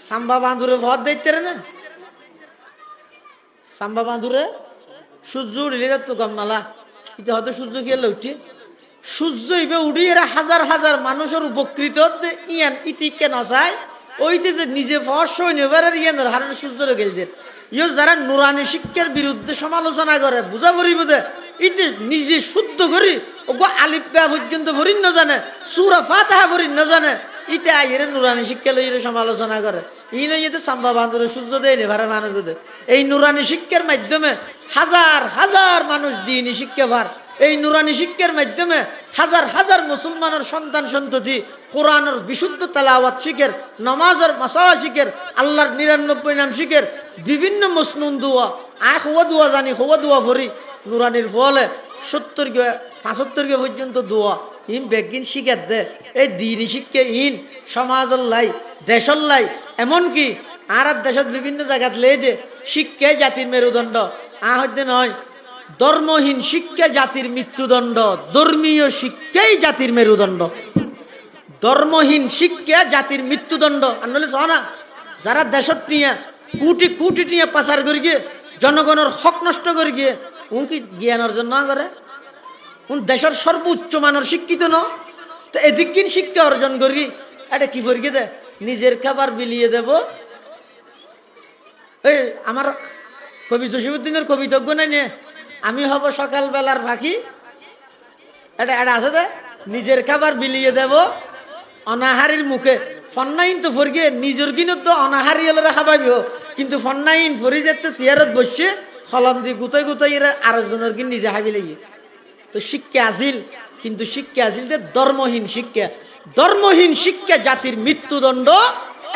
Speaker 1: সাম্বা বাঁধুরে ভর দেখতে না সাম্বা বাঁধুরে সূর্য উঠিলে তো কম নালা ইতে হয়তো সূর্য কি এলে উঠি সূর্য ইবে উঠি এরা হাজার হাজার মানুষের উপকৃত ইয়ান ইতিকে নচায় ওইতে যে নিজে ফস নেবার ইয়ানের হারান সূর্যরে গেলছে ইয়ে যারা নুরানি শিক্ষার বিরুদ্ধে সমালোচনা করে বুঝা পড়িব দে ইতে নিজে শুদ্ধ করি ওগো আলিফ বা পর্যন্ত ভরিন না জানে সূরা ফাতিহা ভরিন না জানে ইতে আইরে নুরানি শিক্ষা লইরে সমালোচনা করে ইনে ইতে সাম্বা বান্দরে সূর্য দেয় নে ভারে মানুষ দে এই নুরানি শিক্ষার মাধ্যমে হাজার হাজার মানুষ দ্বীনি শিক্ষা ভার এই নুরানি শিক্ষার মাধ্যমে হাজার হাজার মুসলমানের সন্তান সন্ততি কোরআনের বিশুদ্ধ তেলাওয়াত শিখের নামাজের মাসালা শিখের আল্লাহর ৯৯ নাম শিখের বিভিন্ন মসনুন দোয়া হওয়া দোয়া জানি হওয়া দোয়া ভরি নুরানির ফলে ৭০ গে ৭৫ গে পর্যন্ত দোয়া ইন বেগিন শিখার দে এই দ্বীনি শিক্ষা ইন সমাজের লাই দেশের লাই এমনকি আর দেশের বিভিন্ন জায়গাত লে দে শিক্ষাই জাতির মেরুদণ্ড হইতে নয় ধর্মহীন শিক্ষা জাতির মৃত্যুদণ্ড ধর্মীয় শিক্ষাই জাতির মেরুদণ্ড ধর্মহীন শিক্ষা জাতির মৃত্যুদণ্ড আনলে না যারা দেশত নিয়ে কোটি কোটি নিয়ে পাচার করে গিয়ে জনগণের হক নষ্ট করে গিয়ে উনকি জ্ঞান অর্জন না করে উন দেশের সর্বোচ্চ মানের শিক্ষিত ন তো এদিক দিন শিক্ষা অর্জন করি এটা কি করে দে নিজের খাবার বিলিয়ে দেব এই আমার কবি জসিমউদ্দিনের কবিতজ্ঞ নাই নিয়ে আমি হব সকালবেলার পাখি এটা এটা আছে দে নিজের খাবার বিলিয়ে দেব অনাহারির মুখে ফন্নাইন তো ফরগে নিজের কিনত তো অনাহারি হলে খাবাইব কিন্তু ফন্নাইন ফরি যেতে চেয়ারত বসছে কলম দিয়ে গুতাই গুতাই আরেকজনের কি নিজে হাবি লাগি তো শিক্ষা আসিল কিন্তু শিক্ষা আসিল যে ধর্মহীন শিক্ষা ধর্মহীন শিক্ষা জাতির মৃত্যুদণ্ড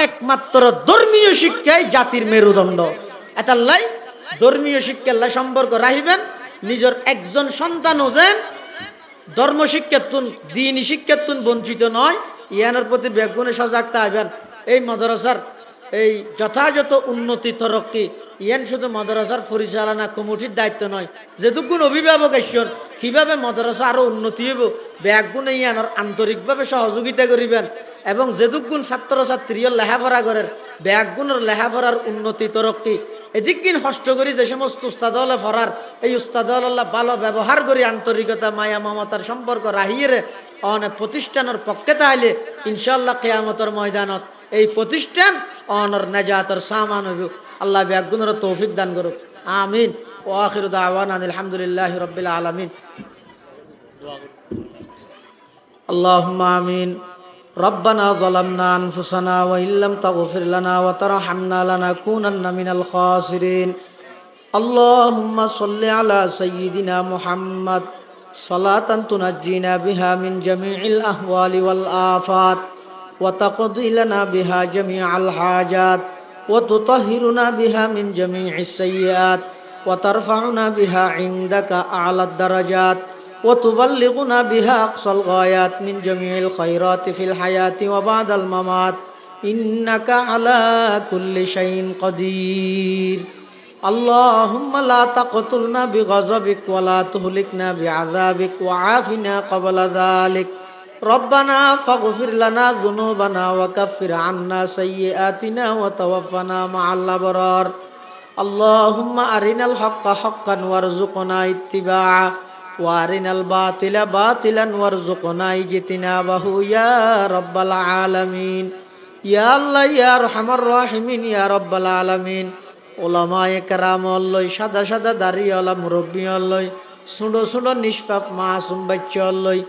Speaker 1: একমাত্র ধর্মীয় শিক্ষাই জাতির মেরুদণ্ড এতাল্লাই ধর্মীয় শিক্ষার সম্পর্ক রাখিবেন নিজের একজন সন্তানও যেন ধর্ম শিক্ষাতুন দ্বীনি শিক্ষাতুন বঞ্চিত নয় ইয়ানের প্রতি বেগুনে সজাগ থাকবেন এই মাদ্রাসার এই যথাযথ উন্নতি তরক্কি ইয়ান শুধু মাদ্রাসার পরিচালনা কমিটির দায়িত্ব নয় যেটুকুন অভিভাবক আসছেন কিভাবে মাদ্রাসা আরো উন্নতি হইব বেগুনে ইয়ানোর আন্তরিকভাবে সহযোগিতা করিবেন এবং যেটুকুন ছাত্রছাত্রীর লেখাপড়া করেন বেগুনের লেখাপড়ার উন্নতি তরক্কি এদিকদিন কষ্ট করি যে সমস্ত উস্তাদ হলে ফরার এই উস্তাদ হল্লাহ ভালো ব্যবহার করি আন্তরিকতা মায়া মমতার সম্পর্ক রাহিয়ে অনেক প্রতিষ্ঠানের পক্ষে তাইলে ইনশাল্লাহ কিয়ামতের ময়দানত এই প্রতিষ্ঠান অনর নাজাতের সামান হইব আল্লাহ বেগুনের তৌফিক দান করুক আমিন ও আখিরু দাওয়ানা আলহামদুলিল্লাহি রাব্বিল আলামিন আল্লাহুম্মা আমিন ربنا ظلمنا أنفسنا وإن لم تغفر لنا وترحمنا لنكونن من الخاسرين اللهم صل على سيدنا محمد صلاة تنجينا بها من جميع الأهوال والآفات وتقضي لنا بها جميع الحاجات وتطهرنا بها من جميع السيئات وترفعنا بها عندك أعلى الدرجات وتبلغنا بها أقصى الغايات من جميع الخيرات في الحياة وبعد الممات إنك على كل شيء قدير اللهم لا تقتلنا بغضبك ولا تهلكنا بعذابك وعافنا قبل ذلك ربنا فاغفر لنا ذنوبنا وكفر عنا سيئاتنا وتوفنا مع الأبرار اللهم أرنا الحق حقا وارزقنا اتباعه وارنا الباطل باطلا وارزقنا اجتنابه يا رب العالمين يا الله يا أرحم الراحمين يا رب العالمين ওলামায়ে কেরাম অল্লই সাদা সাদা দাড়ি ওলা মুরব্বী অল্লই সুঁড়ো সুঁড়ো নিষ্পাপ মাসুম বাচ্চা অল্লই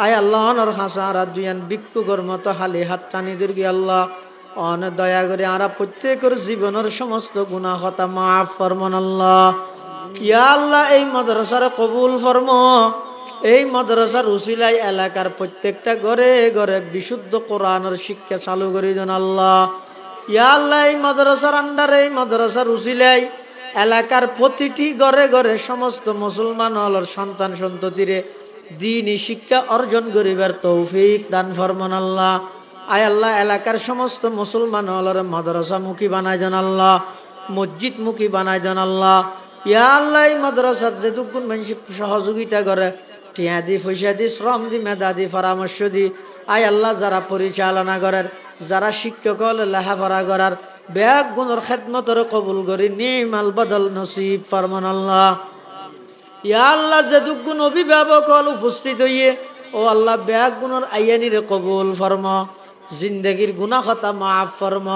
Speaker 1: আয় আল্লাহ অনর হাসারা দুয়ান ভিক্ষুকর মতো হালি হাত টানি দুর্গি আল্লাহ অন দয়া করে আরা প্রত্যেকের জীবনের সমস্ত গুনাহ হতা মাফ ফরমান আল্লাহ ইয়া আল্লাহ এই মাদ্রাসার কবুল ফরম এই মাদ্রাসার উসিলাই এলাকার প্রত্যেকটা ঘরে ঘরে বিশুদ্ধ কোরআনের শিক্ষা চালু করে দেন আল্লাহ ইয়া আল্লাহ এই মাদ্রাসার আন্ডারে এই মাদ্রাসার উসিলাই এলাকার প্রতিটি ঘরে ঘরে সমস্ত মুসলমান হলর সন্তান সন্ততিরে দ্বীনি শিক্ষা অর্জন করিবার তৌফিক দান ফরমান আল্লাহ আয় আল্লাহ এলাকার সমস্ত মুসলমান হলর মাদ্রাসা মুখী বানায় দেন আল্লাহ মসজিদ মুখী বানায় দেন আল্লাহ ইয়া আল্লাহ এই মাদ্রাসার যে দুগুণ মানুষ সহযোগিতা করে টিয়া দি পয়সা দি শ্রম দি মেধা দি পরামর্শ দি আয় আল্লাহ যারা পরিচালনা করার যারা শিক্ষক হলে লেখাপড়া করার ব্যাগ গুণর খেদমতর কবুল করি নিমাল বদল নসিব ফরমান আল্লাহ ইয়া আল্লাহ যে দুগুণ অভিভাবক হল উপস্থিত হইয়ে ও আল্লাহ ব্যাগ গুণর আইয়ানিরে কবুল ফরম জিন্দগির গুনাহ খাতা মাফ ফরম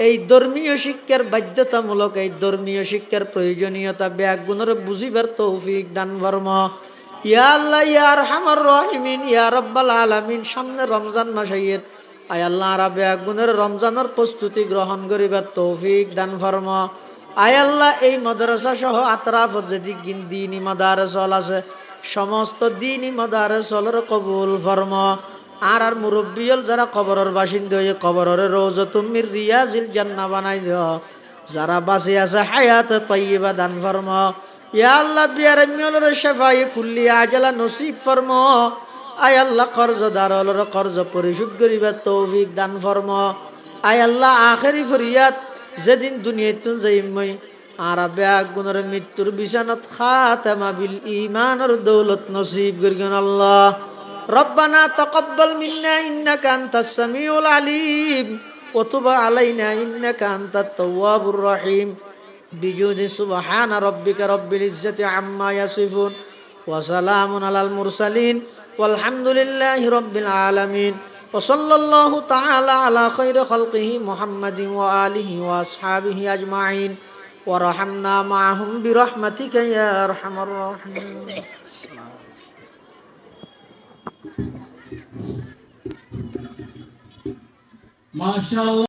Speaker 1: এই ধর্মীয় শিক্ষার বাধ্যতামূলক এই ধর্মীয় শিক্ষার প্রয়োজনীয়তা ব্যাগ গুণর বুঝিবার তৌফিক দান ফরম ইয়া আল্লাহ ইয়া আরহামার রাহিমিন ইয়া রাব্বাল আলামিন সামনে রমজান মাস আইয়ের আয় আল্লাহ আরা ব্যাগ গুণের রমজানের প্রস্তুতি গ্রহণ করিবার তৌফিক দান ফরম আয় আল্লাহ এই মাদ্রাসা সহ আতরাফত যদি দ্বীনি মাদারসল আছে সমস্ত দ্বীনি মাদারসলের কবুল ফরম আর মুরব্বিয়ল যারা কবরের বাসিন্দা হয়ে কবরের রওজাতুম মির রিয়াজিল জান্নাহ বানাই দিও যারা বাঁচে আছে হায়াত তাইয়্যিবা দান ফরম ইয়া আল্লাহ বিয়ারমিয়লের শাফায়ে কুল্লি আজালা নসিব ফরম আয় আল্লাহ কর্জদার হলর কর্জ পরিশোধ করিবার তৌফিক দান ফরম আয় আল্লাহ আখেরি ফরিয়াদ যেদিন দুনিয়াতুন যাইমই আর ব্যাগ গুণের মৃত্যুর বিছানাত খাতামা বিল ঈমানের দৌলত নসিব করিবেন আল্লাহ ربنا تقبل منا إنك أنت السميع العليم وتب علينا إنك أنت التواب الرحيم بجود سبحان ربك رب العزة عما يصفون وسلام على المرسلين والحمد لله رب العالمين وصلى الله تعالى على خير خلقه محمد وآله وأصحابه أجمعين ورحمنا معهم برحمتك يا أرحم الراحمين
Speaker 2: মাশাআল্লাহ।